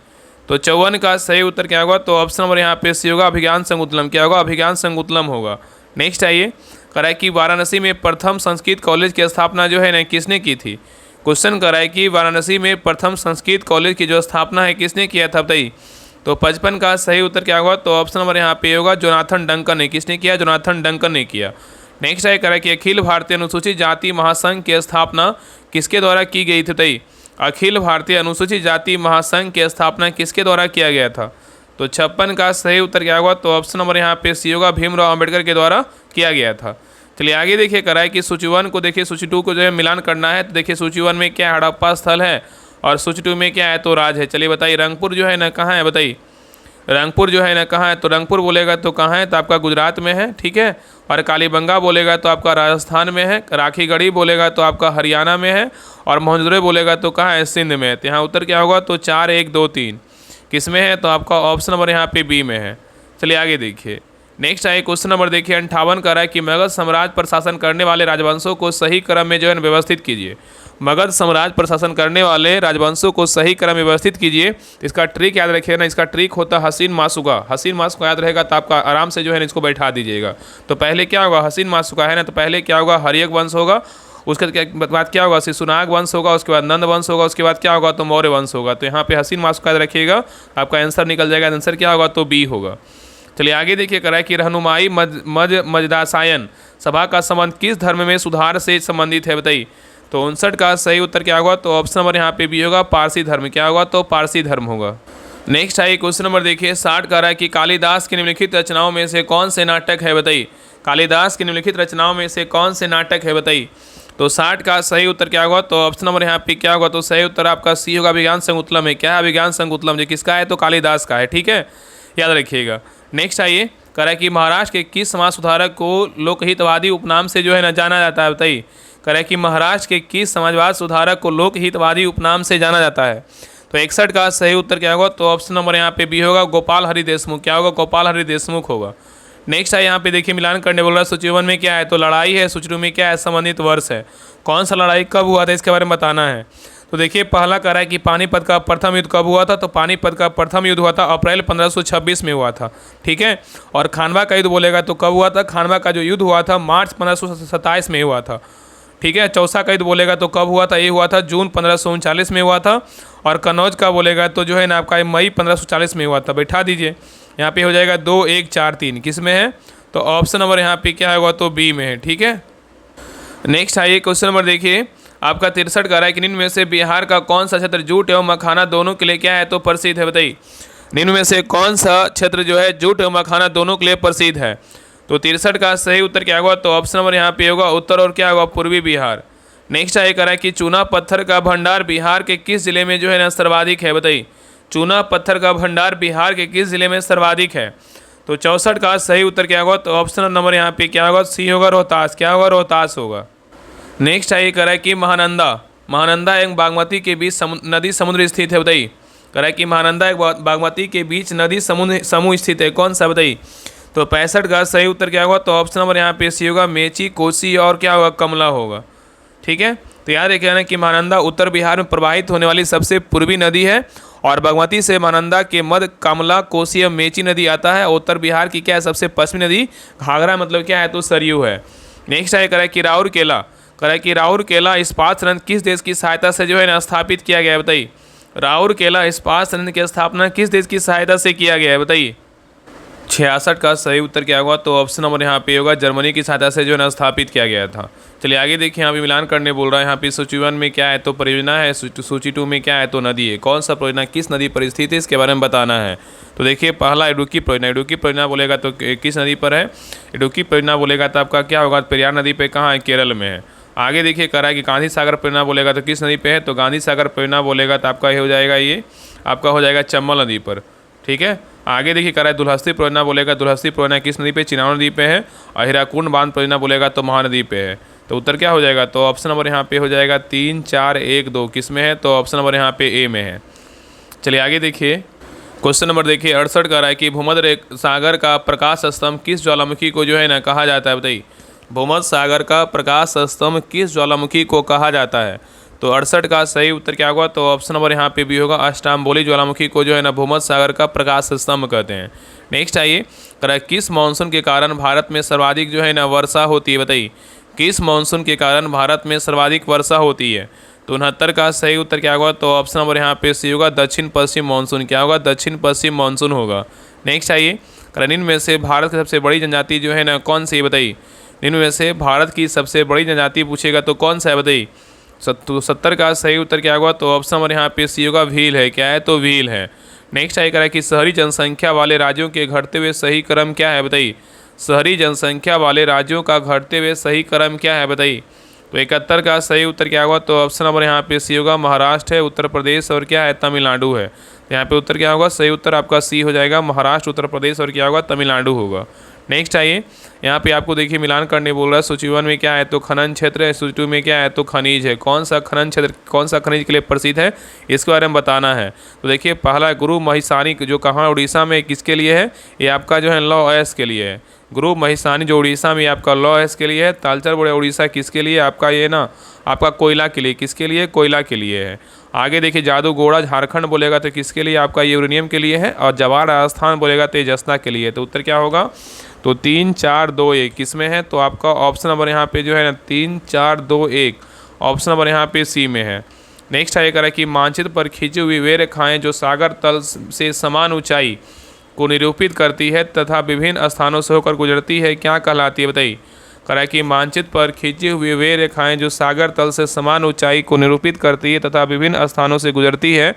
A: तो 54 का सही उत्तर क्या होगा? तो ऑप्शन नंबर यहाँ पे सी होगा, अभिज्ञान संकुतलम। क्या होगा? अभिज्ञान संकुतलम होगा। नेक्स्ट आइए कह रहा है कि वाराणसी में प्रथम संस्कृत कॉलेज की स्थापना जो है ना किसने की थी? क्वेश्चन कर रहा है कि वाराणसी में प्रथम संस्कृत कॉलेज की जो स्थापना है किसने किया था, बताइए। तो 55 का सही उत्तर क्या होगा? तो ऑप्शन नंबर यहाँ पे होगा, जोनाथन डंकन ने। किसने किया? जोनाथन डंकन ने किया। नेक्स्ट है कह रहा है कि अखिल भारतीय अनुसूचित जाति महासंघ की स्थापना किसके द्वारा की गई थी, बताइए। अखिल भारतीय अनुसूचित जाति महासंघ की स्थापना किसके द्वारा किया गया था? तो 56 का सही उत्तर क्या होगा? तो ऑप्शन नंबर यहाँ पे सी होगा, भीमराव अम्बेडकर के द्वारा किया गया था। चलिए आगे देखिए कह रहा है कि सूची 1 को देखिए, सूची 2 को जो है मिलान करना है। तो देखिए सूची 1 में क्या है? हड़प्पा स्थल है। और सूची 2 में क्या है? तो राज है। चलिए बताइए रंगपुर जो है ना कहाँ है, बताइए। रंगपुर जो है ना कहाँ है? तो रंगपुर बोलेगा तो कहाँ है? तो आपका गुजरात में है। ठीक है, और कालीबंगा बोलेगा तो आपका राजस्थान में है। राखीगढ़ी बोलेगा तो आपका हरियाणा में है। और मोहनजोदड़ो बोलेगा तो कहाँ है? सिंध में है। तो यहाँ उत्तर क्या होगा? तो 4, 1, 2, 3 किस में है? तो आपका ऑप्शन नंबर यहाँ पे बी में है। चलिए आगे देखिए, नेक्स्ट आइए क्वेश्चन नंबर देखिए 58 का है कि मगध साम्राज्य पर शासन करने वाले राजवंशों को सही क्रम में जो है व्यवस्थित कीजिए। मगध साम्राज्य पर शासन करने वाले राजवंशों को सही क्रम में व्यवस्थित कीजिए। इसका ट्रिक याद रखिए ना, इसका ट्रिक होता है हसीन मासुका। हसीन मासुका याद रहेगा तो आपका आराम से जो है इसको बैठा दीजिएगा। तो पहले क्या होगा? हसीन मासुका है ना, तो पहले क्या होगा? हर्यक वंश होगा। उसके बाद क्या होगा? शिशुनाग वंश होगा। उसके बाद नंद वंश होगा। उसके बाद क्या होगा? तो मौर्य वंश होगा। तो यहाँ पे हसीन मासुका याद रखिएगा, आपका आंसर निकल जाएगा। आंसर क्या होगा? तो बी होगा। चलिए आगे देखिए कह रहा है कि रहनुमाई मजदासायन सभा का संबंध किस धर्म में सुधार से संबंधित है, बताइए। तो 59 का सही उत्तर क्या होगा? तो ऑप्शन नंबर यहाँ पे भी होगा, पारसी धर्म। क्या होगा? तो पारसी धर्म होगा। नेक्स्ट आइए क्वेश्चन नंबर देखिए 60 का है कि कालिदास की निम्नलिखित रचनाओं में से कौन से नाटक है, बताइए। कालिदास की निम्नलिखित रचनाओं में से कौन से नाटक है, बताइए। तो 60 का सही उत्तर क्या होगा? तो ऑप्शन नंबर यहाँ पे क्या होगा? तो सही उत्तर आपका सी होगा, अभिज्ञान संकुतलम है। क्या है? अभिज्ञान संकुतलम। जो किसका है? तो कालिदास का है। ठीक है, याद रखिएगा। नेक्स्ट आइए कह रहा है कि महाराष्ट्र के किस समाज सुधारक को लोकहितवादी उपनाम से जो है ना जाना जाता है, बताइए। कह रहा है कि महाराष्ट्र के किस समाजवाद सुधारक को लोकहितवादी उपनाम से जाना जाता है? तो 61 का सही उत्तर क्या होगा? तो ऑप्शन नंबर यहाँ पे बी होगा, गोपाल हरि देशमुख। क्या होगा? गोपाल हरि देशमुख होगा। नेक्स्ट है यहाँ पे देखिए मिलान करने बोल रहा है। सूची 1 में क्या है? तो लड़ाई है। सूची 2 में क्या है? संबंधित वर्ष है। कौन सा लड़ाई कब हुआ था इसके बारे में बताना है। तो देखिए पहला कह रहा है कि पानीपत का प्रथम युद्ध कब हुआ था? तो पानीपत का प्रथम युद्ध हुआ था अप्रैल 1526 में हुआ था। ठीक है, और खानवा का युद्ध बोलेगा तो कब हुआ था? खानवा का जो युद्ध हुआ था मार्च 1527 में हुआ था। ठीक है, चौसा का युद्ध बोलेगा तो कब हुआ था? ये हुआ था जून 1539 में हुआ था। और कन्नौज का बोलेगा तो जो है ना आपका मई 1540 में हुआ था। बैठा दीजिए, यहाँ पे हो जाएगा 2, 1, 4, 3 किस में है? तो ऑप्शन नंबर यहाँ पे क्या होगा? तो बी में है। ठीक है, नेक्स्ट आइए क्वेश्चन नंबर देखिए आपका 63 का है कि निम्न में से बिहार का कौन सा क्षेत्र जूट एवं मखाना दोनों के लिए क्या है? तो प्रसिद्ध है, बताइए। निम्न में से कौन सा क्षेत्र जो है जूट एवं मखाना दोनों के लिए प्रसिद्ध है? तो 63 का सही उत्तर क्या होगा? तो ऑप्शन नंबर यहाँ पे होगा उत्तर और क्या होगा? पूर्वी बिहार। नेक्स्ट आगे करा है कि चूना पत्थर का भंडार बिहार के किस जिले में जो है ना सर्वाधिक है, बताइए। चूना पत्थर का भंडार बिहार के किस जिले में सर्वाधिक है? तो 64 का सही उत्तर क्या होगा? तो ऑप्शन नंबर यहाँ पे क्या होगा? सी होगा, रोहतास। क्या होगा? रोहतास होगा। नेक्स्ट आइए करा है कि महानंदा एवं बागमती के बीच नदी समुद्र स्थित है, बताइए। करा है कि महानंदा एवं बागमती के बीच नदी समूह स्थित है, कौन सा, बताइए। तो 65 का सही उत्तर क्या होगा? तो ऑप्शन नंबर यहाँ पे सी होगा, मेची, कोसी और क्या होगा? कमला होगा। ठीक है, तो याद रखिए ना कि महानंदा उत्तर बिहार में प्रवाहित होने वाली सबसे पूर्वी नदी है और बागमती से महानंदा के मध्य कमला, कोसी और मेची नदी आता है। उत्तर बिहार की क्या है? सबसे पश्चिमी नदी घाघरा मतलब क्या है? तो सरयू है। नेक्स्ट है करा कि राउरकेला, करा कि राउरकेला इस्पात संयंत्र किस देश की सहायता से जो है ना स्थापित किया गया है, बताइए। राउरकेला इस्पात संयंत्र की स्थापना किस देश की सहायता से किया गया है, बताइए। 66 का सही उत्तर क्या होगा? तो ऑप्शन नंबर यहाँ पे होगा, जर्मनी की सहायता से जो है ना स्थापित किया गया था। चलिए आगे देखिए, यहाँ पे मिलान करने बोल रहा है। यहाँ पे सूची 1 में क्या है? तो परियोजना है। सूची 2 में क्या है? तो नदी है। कौन सा परियोजना किस नदी पर स्थित है, इसके बारे में बताना है। तो देखिए, पहला इडुक्की परियोजना। इडुक्की परियोजना बोलेगा तो किस नदी पर है? इडुक्की परियोजना बोलेगा तो आपका क्या होगा? पेरियार नदी पे कहाँ है? केरल में है। आगे देखिए करा है कि गांधी सागर परियोजना बोलेगा तो किस नदी पे है? तो गांधी सागर परियोजना बोलेगा तो आपका ये हो जाएगा, ये आपका हो जाएगा चंबल नदी पर। ठीक है, आगे देखिए करा है दुल्हस्ती परियोजना बोलेगा, दुल्हस्ती परियोजना किस नदी पे? चिनाव नदी पे है। और हीराकुंड बांध परियोजना बोलेगा तो महानदी पे है। तो उत्तर क्या हो जाएगा? तो ऑप्शन नंबर यहाँ पे हो जाएगा 3, 4, 1, 2 किस में है? तो ऑप्शन नंबर यहाँ पे ए में है। चलिए आगे देखिए, क्वेश्चन नंबर देखिए 68 का रहा है कि भूमध्य सागर का प्रकाश स्तंभ किस ज्वालामुखी को जो है ना कहा जाता है, बताइए। भूमध्य सागर का प्रकाश स्तंभ किस ज्वालामुखी को कहा जाता है? तो 68 का सही उत्तर क्या होगा? तो ऑप्शन नंबर यहाँ पे भी होगा, अष्टाम्बोली ज्वालामुखी को जो है ना भूमध्य सागर का प्रकाश स्तंभ कहते हैं। नेक्स्ट आइए करा, किस मानसून के कारण भारत में सर्वाधिक जो है ना वर्षा होती है, बताइए। किस मानसून के कारण भारत में सर्वाधिक वर्षा होती है? तो 69 का सही उत्तर क्या होगा? तो ऑप्शन नंबर यहाँ पे सी होगा, दक्षिण पश्चिम मानसून। क्या होगा? दक्षिण पश्चिम मानसून होगा। नेक्स्ट आइए, निम्न में से भारत की सबसे बड़ी जनजाति जो है ना कौन सी है, बताइए। निम्न में से भारत की सबसे बड़ी जनजाति पूछेगा तो कौन सा है, बताइए। 70 का सही उत्तर क्या होगा? तो ऑप्शन नंबर यहाँ पे सी होगा, भील है। क्या है? तो भील है। नेक्स्ट आइए करा कि शहरी जनसंख्या वाले राज्यों के घटते हुए सही क्रम क्या है, बताइए। शहरी जनसंख्या वाले राज्यों का घटते हुए सही क्रम क्या है, बताइए। तो 71 का सही उत्तर क्या होगा? तो ऑप्शन नंबर यहाँ पे सी होगा, महाराष्ट्र है, उत्तर प्रदेश और क्या है? तमिलनाडु है। तो यहाँ पे उत्तर क्या होगा? सही उत्तर आपका सी हो जाएगा, महाराष्ट्र, उत्तर प्रदेश और क्या होगा? तमिलनाडु होगा। नेक्स्ट आइए, यहाँ पे आपको देखिए मिलान करने बोल रहा है। सूची 1 में क्या है? तो खनन क्षेत्र है। सूची 2 में क्या है? तो खनिज है। कौन सा खनन क्षेत्र कौन सा खनिज के लिए प्रसिद्ध है, इसके बारे में बताना है। तो देखिए, पहला गुरु महिसानी जो कहाँ उड़ीसा में किसके लिए है? ये आपका जो है लौ एस के लिए है। गुरु महिसानी जो उड़ीसा में आपका लौ एस के लिए है। तालचर बड़े उड़ीसा किसके लिए? आपका ये ना आपका कोयला के लिए। किसके लिए? कोयला के लिए है। आगे देखिए, जादूगोड़ा झारखंड बोलेगा तो किसके लिए? आपका यूरेनियम के लिए है। और जवार राजस्थान बोलेगा तो जस्ता के लिए। तो उत्तर क्या होगा? तो 3, 4, 2, 1 किसमें है? तो आपका ऑप्शन नंबर यहाँ पे जो है ना 3, 4, 2, 1 ऑप्शन नंबर यहाँ पे सी में है। नेक्स्ट आगे करा कि मानचित्र पर खींची हुई वे रेखाएं जो सागर तल से समान ऊंचाई को निरूपित करती है तथा विभिन्न स्थानों से होकर गुजरती है, क्या कहलाती है, बताइए। करा कि मानचित्र पर खींची हुई वे रेखाएं जो सागर तल से समान ऊंचाई को निरूपित करती है तथा विभिन्न स्थानों से गुजरती है,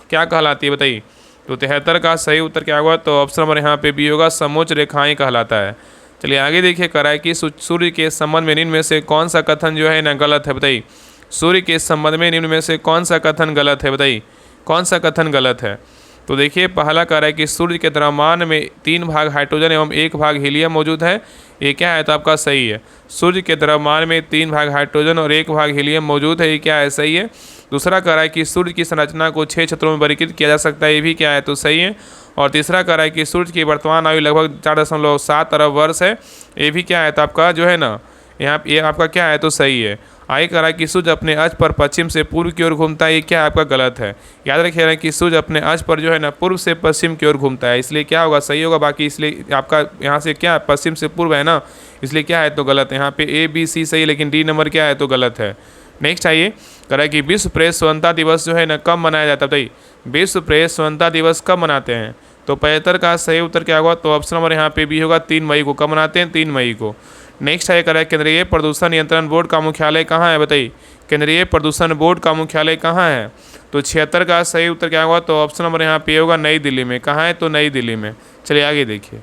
A: क्या कहलाती है, बताइए। तो 73 का सही उत्तर क्या होगा? तो ऑप्शन नंबर यहाँ पे भी होगा, समोच्च रेखाएं कहलाता है। चलिए आगे देखिए, करा है कि सूर्य के संबंध में निम्न में से कौन सा कथन जो है ना गलत है, बताइए। सूर्य के संबंध में निम्न में से कौन सा कथन गलत है, बताइए। कौन सा कथन गलत है? तो देखिए, पहला कह रहा है कि सूर्य के द्रव्यमान में 3 भाग हाइड्रोजन एवं 1 भाग हीलियम मौजूद है। ये क्या है? तो आपका सही है। सूर्य के द्रव्यमान में 3 भाग हाइड्रोजन और 1 भाग हीलियम मौजूद है। ये क्या है? सही है। दूसरा कह रहा है कि सूर्य की संरचना को 6 क्षेत्रों में वर्गीकृत किया जा सकता है। ये भी क्या है? तो सही है। और तीसरा कह रहा है कि सूर्य की वर्तमान आयु लगभग 4.7 अरब वर्ष है। ये भी क्या है? तो आपका जो है ना यहाँ ये आपका क्या है? तो सही है। आगे कह रहा है कि सूर्य अपने अक्ष पर पश्चिम से पूर्व की ओर घूमता है। ये क्या है? आपका गलत है। याद रखिए कि सूर्य अपने अक्ष पर जो है ना पूर्व से पश्चिम की ओर घूमता है, इसलिए क्या होगा? सही होगा। बाकी इसलिए आपका यहाँ से क्या पश्चिम से पूर्व है ना, इसलिए क्या है? तो गलत है। यहाँ पे ए बी सी सही, लेकिन डी नंबर क्या है? तो गलत है। नेक्स्ट आइए, कह रहा है कि विश्व प्रेस स्वतंत्रता दिवस जो है ना कब मनाया जाता है, बताइए। विश्व प्रेस स्वतंत्रता दिवस कब मनाते हैं? तो 75 का सही उत्तर क्या होगा? तो ऑप्शन नंबर यहाँ पे भी होगा, 3 मई को। कब मनाते हैं? 3 मई को। नेक्स्ट है कह रहा है केंद्रीय प्रदूषण नियंत्रण बोर्ड का मुख्यालय कहाँ है, बताइए। केंद्रीय प्रदूषण बोर्ड का मुख्यालय कहाँ है? तो 76 का सही उत्तर क्या होगा? तो ऑप्शन नंबर यहाँ पे होगा, नई दिल्ली में। कहाँ है? तो नई दिल्ली में। चलिए आगे देखिए,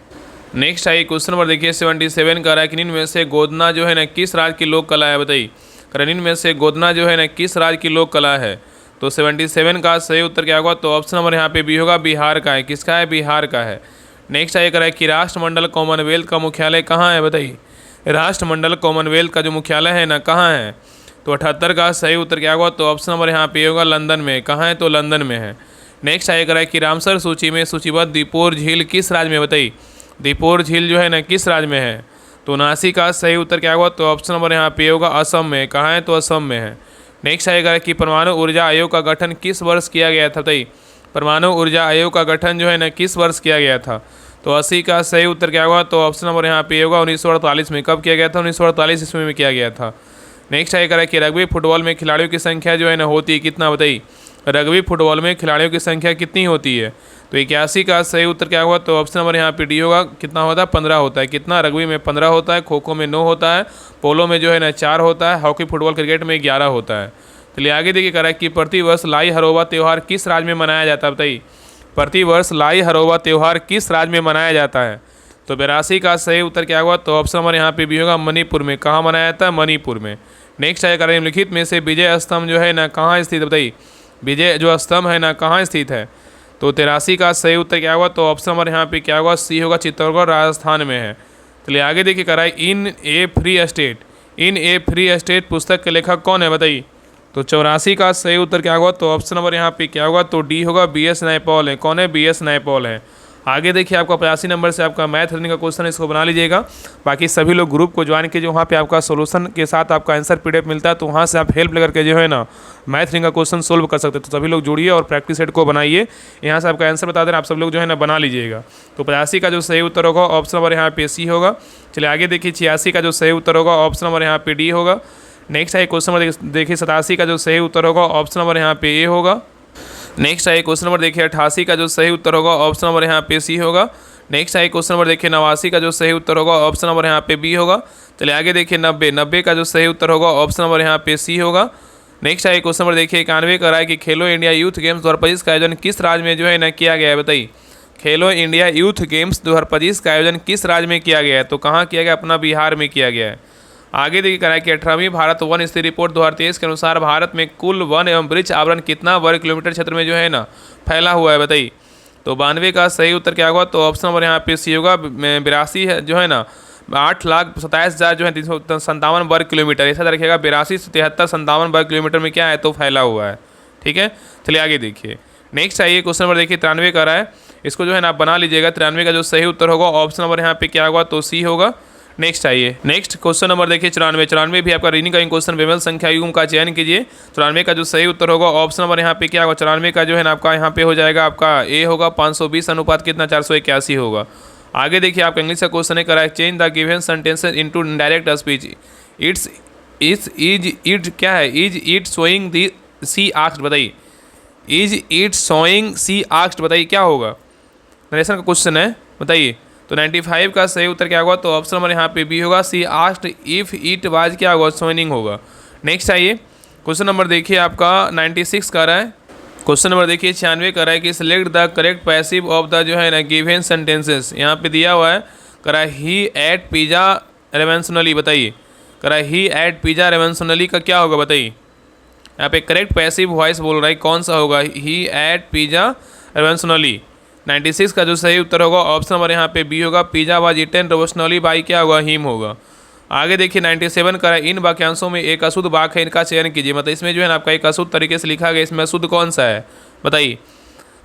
A: नेक्स्ट आइए क्वेश्चन नंबर देखिए 77 का रहा है कि निम्न में से गोदना जो है ना किस राज्य की लोक कला है, बताइए। करें इनमें से गोदना जो है ना किस राज्य की लोक कला है? तो 77 का सही उत्तर क्या होगा? तो ऑप्शन नंबर यहाँ पे बी होगा, बिहार का है। किसका है? बिहार का है। नेक्स्ट आइए करें कि राष्ट्रमंडल कॉमनवेल्थ का मुख्यालय कहाँ है? बताइए, राष्ट्रमंडल कॉमनवेल्थ का जो मुख्यालय है ना कहाँ है? तो 78 का सही उत्तर क्या होगा? तो ऑप्शन नंबर यहाँ पे होगा लंदन में। कहाँ है? तो लंदन में है। नेक्स्ट आइए करें कि रामसर सूची में सूचीबद्ध दीपोर झील किस राज्य में? बताइए, दीपोर झील जो है ना किस राज्य में है? तो 79 का सही उत्तर क्या होगा? तो ऑप्शन नंबर यहाँ पे होगा असम में। कहाँ है? तो असम में है। नेक्स्ट आएगा कि परमाणु ऊर्जा आयोग का गठन किस वर्ष किया गया था? बताइए, परमाणु ऊर्जा आयोग का गठन जो है ना किस वर्ष किया गया था? तो 80 का सही उत्तर क्या होगा? तो ऑप्शन नंबर यहाँ पे होगा 1948 में। कब किया गया था? 1948 ईस्वी में किया गया था। नेक्स्ट आएगा कि रग्बी फुटबॉल में खिलाड़ियों की संख्या जो है ना होती है कितना? बताइए, रग्बी फुटबॉल में खिलाड़ियों की संख्या कितनी होती है? तो 81 का सही उत्तर क्या होगा? तो ऑप्शन नंबर यहाँ पे डी होगा। कितना होता है? 15 होता है। कितना? रग्बी में 15 होता है, खो खो में 9 होता है, पोलो में जो है ना 4 होता है, हॉकी फुटबॉल क्रिकेट में 11 होता है। चलिए आगे देखिए करा कि प्रतिवर्ष लाई हरोबा त्यौहार किस राज्य में मनाया जाता है? बताइए, प्रतिवर्ष लाई हरोबा त्यौहार किस राज्य में मनाया जाता है? तो 82 का सही उत्तर क्या होगा? तो ऑप्शन नंबर यहाँ पे भी होगा मणिपुर में। कहाँ मनाया जाता है? मणिपुर में। नेक्स्ट आएगा निम्नलिखित में से विजय स्तंभ जो है ना कहाँ स्थित? बताइए, विजय जो स्तंभ है ना कहाँ स्थित है? तो 83 का सही उत्तर क्या होगा? तो ऑप्शन नंबर यहाँ पे क्या होगा? सी होगा, चित्तौड़गढ़ राजस्थान में है। चलिए आगे देखिए कराए इन ए फ्री स्टेट, इन ए फ्री स्टेट पुस्तक के लेखक कौन है? बताइए, तो 84 का सही उत्तर क्या होगा? तो ऑप्शन नंबर यहाँ पे क्या होगा? तो डी होगा, BS नैपॉल है। कौन है? BS नैपॉल है। आगे देखिए आपका 85 नंबर से आपका मैथ रीजनिंग का क्वेश्चन, इसको बना लीजिएगा। बाकी सभी लोग ग्रुप को ज्वाइन कीजिए, वहाँ पे आपका सोल्यूशन के साथ आपका आंसर PDF मिलता है, तो वहाँ से आप हेल्प लेकर के जो है ना मैथ रीजनिंग का क्वेश्चन सोल्व कर सकते हैं। तो सभी लोग जुड़िए और प्रैक्टिस सेट को बनाइए। यहाँ से आपका आंसर बता देना, आप सब लोग जो है ना बना लीजिएगा। तो 85 का जो सही उत्तर होगा ऑप्शन नंबर यहाँ पे सी होगा। चलिए आगे देखिए 86 का जो सही उत्तर होगा ऑप्शन नंबर यहाँ पे डी होगा। नेक्स्ट है क्वेश्चन नंबर देखिए 87 का जो सही उत्तर होगा ऑप्शन नंबर यहाँ पे ए होगा। नेक्स्ट है क्वेश्चन नंबर देखिए 88 का जो सही उत्तर होगा ऑप्शन नंबर यहाँ पे सी होगा। नेक्स्ट है क्वेश्चन नंबर देखिए 89 का जो सही उत्तर होगा ऑप्शन नंबर यहाँ पे बी होगा। चलिए आगे देखिए 90 का जो सही उत्तर होगा ऑप्शन नंबर यहाँ पे सी होगा। नेक्स्ट है क्वेश्चन नंबर देखिए 91 का है कि खेलो इंडिया यूथ गेम्स 2025 का आयोजन किस राज्य में जो है ना किया गया है? बताइए, खेलो इंडिया यूथ गेम्स 2025 का आयोजन किस राज्य में किया गया है? तो कहाँ किया गया? अपना बिहार में किया गया है। आगे देखिए करा कि 18वीं भारत वन स्थिति रिपोर्ट 2023 के अनुसार भारत में कुल वन एवं वृक्ष आवरण कितना वर्ग किलोमीटर क्षेत्र में जो है ना फैला हुआ है? बताइए, तो 92 का सही उत्तर क्या होगा? तो ऑप्शन नंबर यहाँ पे सी होगा। 82 है जो है ना 8,27,000 जो है 357 वर्ग किलोमीटर, ऐसा रखिएगा। 82 से 73 वर्ग किलोमीटर में क्या है? तो फैला हुआ है। ठीक है, चलिए आगे देखिए। नेक्स्ट आइए क्वेश्चन नंबर देखिए 93 का रहा है, इसको जो है ना आप बना लीजिएगा। 93 का जो सही उत्तर होगा ऑप्शन नंबर यहाँ पे क्या होगा? तो सी होगा। नेक्स्ट आइए नेक्स्ट क्वेश्चन नंबर देखिए 94 भी आपका रीडिंग का क्वेश्चन। विमल संख्या युग्म का चयन कीजिए। 94 का जो सही उत्तर होगा ऑप्शन नंबर यहाँ पे क्या होगा? 94 का जो है ना आपका यहाँ पे हो जाएगा आपका ए होगा। 520 अनुपात कितना? 481 होगा। आगे देखिए आपका इंग्लिश का क्वेश्चन है करा है change the given sentences into direct speech. It क्या है? Is it showing the c asked? बताइए, is it showing c asked बताइए क्या होगा? नरेशन का क्वेश्चन है, बताइए। तो 95 का सही उत्तर क्या होगा? तो ऑप्शन नंबर यहाँ पे बी होगा। सी आस्क्ड इफ इट वाज क्या होगा? शोइंग होगा। नेक्स्ट आइए क्वेश्चन नंबर देखिए आपका 96 का रहा है। क्वेश्चन नंबर देखिए 96 का रहा है कि select the correct passive of the जो है ना गिवन सेंटेंसेस। यहाँ पे दिया हुआ है करा ही एट पिज़्ज़ा रेवेंशनली। बताइए, करा ही एट पिज़्ज़ा रेवेंशनली का क्या होगा? बताइए, यहाँ पे करेक्ट पैसिव वॉइस बोल रहा है, कौन सा होगा? ही एट पिज़्ज़ा रेवेंशनली। 96 का जो सही उत्तर होगा ऑप्शन नंबर यहाँ पे बी होगा। पिज़्ज़ा वाज ईटन रेवेंशनली बाई क्या होगा? हिम होगा। आगे देखिए 97 का है इन वाक्यांशों में एक अशुद्ध वाक्य है, इनका चयन कीजिए। मतलब इसमें जो है ना आपका एक अशुद्ध तरीके से लिखा गया, इसमें अशुद्ध कौन सा है? बताइए।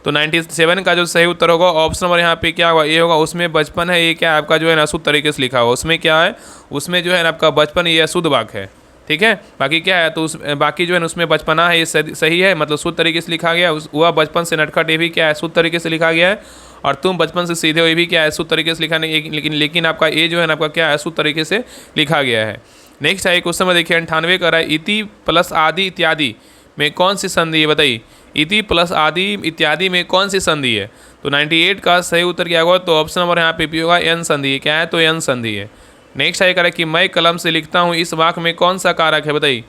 A: तो 97 का जो सही उत्तर होगा ऑप्शन नंबर यहाँ पे क्या होगा? ये होगा। उसमें बचपन है, ये क्या है आपका जो है ना अशुद्ध तरीके से लिखा हुआ। उसमें क्या है? उसमें जो है ना आपका बचपन, ये अशुद्ध वाक्य है। ठीक है, बाकी क्या है? तो उस बाकी जो है ना उसमें बचपना है, ये सही है, मतलब शुद्ध तरीके से लिखा गया। वह बचपन से नटखट, ये भी क्या है? शुद्ध तरीके से लिखा गया है। और तुम बचपन से सीधे हो, ये भी क्या है? शुद्ध तरीके से लिखा नहीं, लेकिन आपका ए जो है ना आपका क्या है? शुद्ध तरीके से लिखा गया है। नेक्स्ट है क्वेश्चन में देखिए 98 का रहा है इति प्लस आदि इत्यादि में कौन सी संधि है? बताइए, इति प्लस आदि इत्यादि में कौन सी संधि है? तो 98 का सही उत्तर क्या होगा? तो ऑप्शन नंबर यहाँ पे भी होगा एन संधि। क्या है? तो एन संधि है। नेक्स्ट है करें कि मैं कलम से लिखता हूँ इस वाक्य में कौन सा कारक है? बताइए,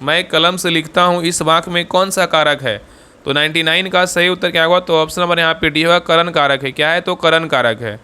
A: मैं कलम से लिखता हूँ इस वाक्य में कौन सा कारक है? तो 99 का सही उत्तर क्या होगा? तो ऑप्शन नंबर यहाँ पे डी होगा, करण कारक है। क्या है? तो करण कारक है।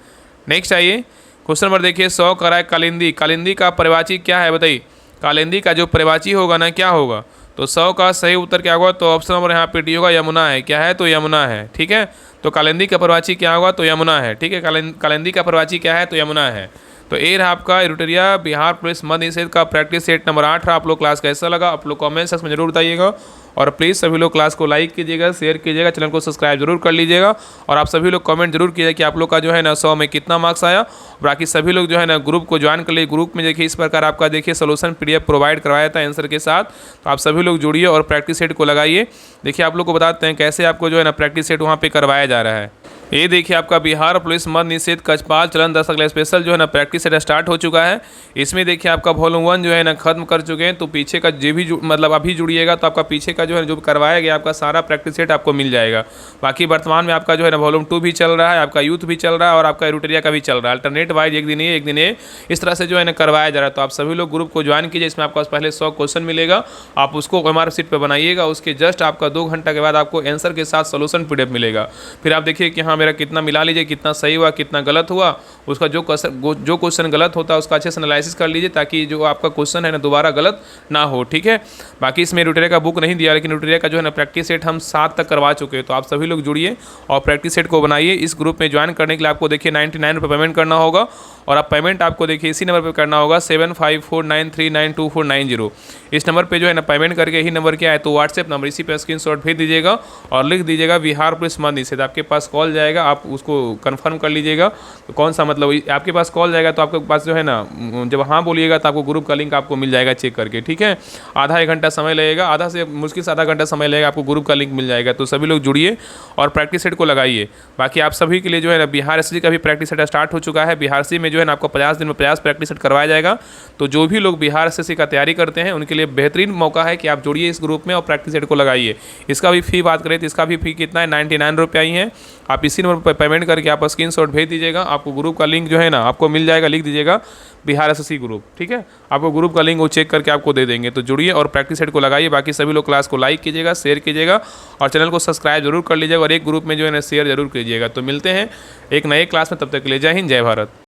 A: नेक्स्ट आइए क्वेश्चन नंबर देखिए 100 का है कालिंदी। कालिंदी का परिवाची क्या है? बताइए, कालिंदी का जो पर्यायवाची होगा ना क्या होगा, तो 100 का सही उत्तर क्या होगा, तो ऑप्शन नंबर यहाँ पे डी होगा, यमुना है। क्या है, तो यमुना है। ठीक है, तो कालिंदी का पर्यायवाची क्या होगा, तो यमुना है। ठीक है, कालिंदी का पर्यायवाची क्या है, तो यमुना है। तो ये रहा आपका एडिटोरिया बिहार पुलिस मद्य निषेध का प्रैक्टिस सेट नंबर 8 रहा। आप लोग क्लास कैसा लगा आप लोग कमेंट सेक्शन में जरूर बताइएगा। और प्लीज़ सभी लोग क्लास को लाइक कीजिएगा, शेयर कीजिएगा, चैनल को सब्सक्राइब जरूर कर लीजिएगा। और आप सभी लोग कमेंट जरूर कीजिए कि आप लोग का जो है ना 100 में कितना मार्क्स आया। बाकी सभी लोग जो है ना ग्रुप को ज्वाइन कर लिए। ग्रुप में देखिए इस प्रकार आपका देखिए सोल्यूशन PDF प्रोवाइड करवाया था आंसर के साथ। तो आप सभी लोग जुड़िए और प्रैक्टिस सेट को लगाइए। देखिए आप लोग को बताते हैं कैसे आपको जो है ना प्रैक्टिस सेट वहाँ पे करवाया जा रहा है। ये देखिए आपका बिहार पुलिस मद्य निषेध कचपाल चलन 10 अगला स्पेशल जो है ना प्रैक्टिस सेट स्टार्ट हो चुका है। इसमें देखिए आपका वॉल्यूम 1 जो है ना खत्म कर चुके हैं। तो पीछे का जो भी मतलब अभी जुड़िएगा तो आपका पीछे का जो है जो करवाया गया आपका सारा प्रैक्टिस सेट आपको मिल जाएगा। बाकी वर्तमान में आपका जो है ना वॉल्यूम 2 भी चल रहा है, आपका यूथ भी चल रहा है और आपका एडिटोरिया का भी चल रहा है। अल्टरनेट वाइज एक दिन ये एक दिन ये इस तरह से जो है ना करवाया जा रहा है। तो आप सभी लोग ग्रुप को ज्वाइन कीजिए। इसमें आपको पहले 100 क्वेश्चन मिलेगा, आप उसको MR शीट पर बनाइएगा। उसके जस्ट आपका 2 घंटा के बाद आपको आंसर के साथ सोल्यूशन PDF मिलेगा। फिर आप देखिए कि हाँ मेरा कितना मिला लीजिए, कितना सही हुआ कितना गलत हुआ। उसका जो क्वेश्चन गलत होता है उसका अच्छे से एनालिसिस कर लीजिए ताकि जो आपका क्वेश्चन है ना दोबारा गलत ना हो। ठीक है, बाकी इसमें एडिटोरिया का बुक नहीं दिया, लेकिन एडिटोरिया का जो है ना प्रैक्टिस सेट हम 7 तक करवा चुके हैं। तो आप सभी लोग जुड़िए और प्रैक्टिस सेट को बनाइए। इस ग्रुप में ज्वाइन करने के लिए आपको देखिए 99 रुपये पेमेंट करना होगा। और आप पेमेंट आपको देखिए इसी नंबर पर करना होगा 7549392490। इस नंबर पे जो है ना पेमेंट करके यही नंबर क्या है तो व्हाट्सएप नंबर इसी पे स्क्रीनशॉट भेज दीजिएगा और लिख दीजिएगा बिहार पुलिस मद्य निषेध। आपके पास कॉल जाएगा, आप उसको कंफर्म कर लीजिएगा तो कौन सा मतलब आपके पास कॉल जाएगा तो आपके पास जो है ना जब हाँ बोलिएगा तो आपको ग्रुप का लिंक आपको मिल जाएगा चेक करके। ठीक है, आधा 1 घंटा समय लगेगा, आधा से मुश्किल से आधा घंटा समय लगेगा, आपको ग्रुप का लिंक मिल जाएगा। तो सभी लोग जुड़िए और प्रैक्टिस सेट को लगाइए। बाकी आप सभी के लिए जो है ना बिहार SSC का भी प्रैक्टिस सेट स्टार्ट हो चुका है। बिहार SSC में जो है ना आपको 50 दिन में 50 प्रैक्टिस सेट करवाया जाएगा। तो जो भी लोग बिहार SSC का तैयारी करते हैं उनके लिए बेहतरीन मौका है कि आप जुड़िए इस ग्रुप में और प्रैक्टिस सेट को लगाइए। इसका भी फ़ी बात करें तो इसका भी फ़ी कितना है, 99 रुपये ही है। आप इसी नंबर पर पेमेंट करके आप स्क्रीनशॉट भेज दीजिएगा, आपको ग्रुप का लिंक जो है ना आपको मिल जाएगा। लिख दीजिएगा बिहार SSC ग्रुप। ठीक है, आपको ग्रुप का लिंक वो चेक करके आपको दे देंगे। तो जुड़िए और प्रैक्टिस सेट को लगाइए। बाकी सभी लोग क्लास को लाइक कीजिएगा, शेयर कीजिएगा और चैनल को सब्सक्राइब जरूर कर लीजिएगा और एक ग्रुप में जो है ना शेयर जरूर कीजिएगा। तो मिलते हैं एक नए क्लास में, तब तक के लिए जय हिंद जय भारत।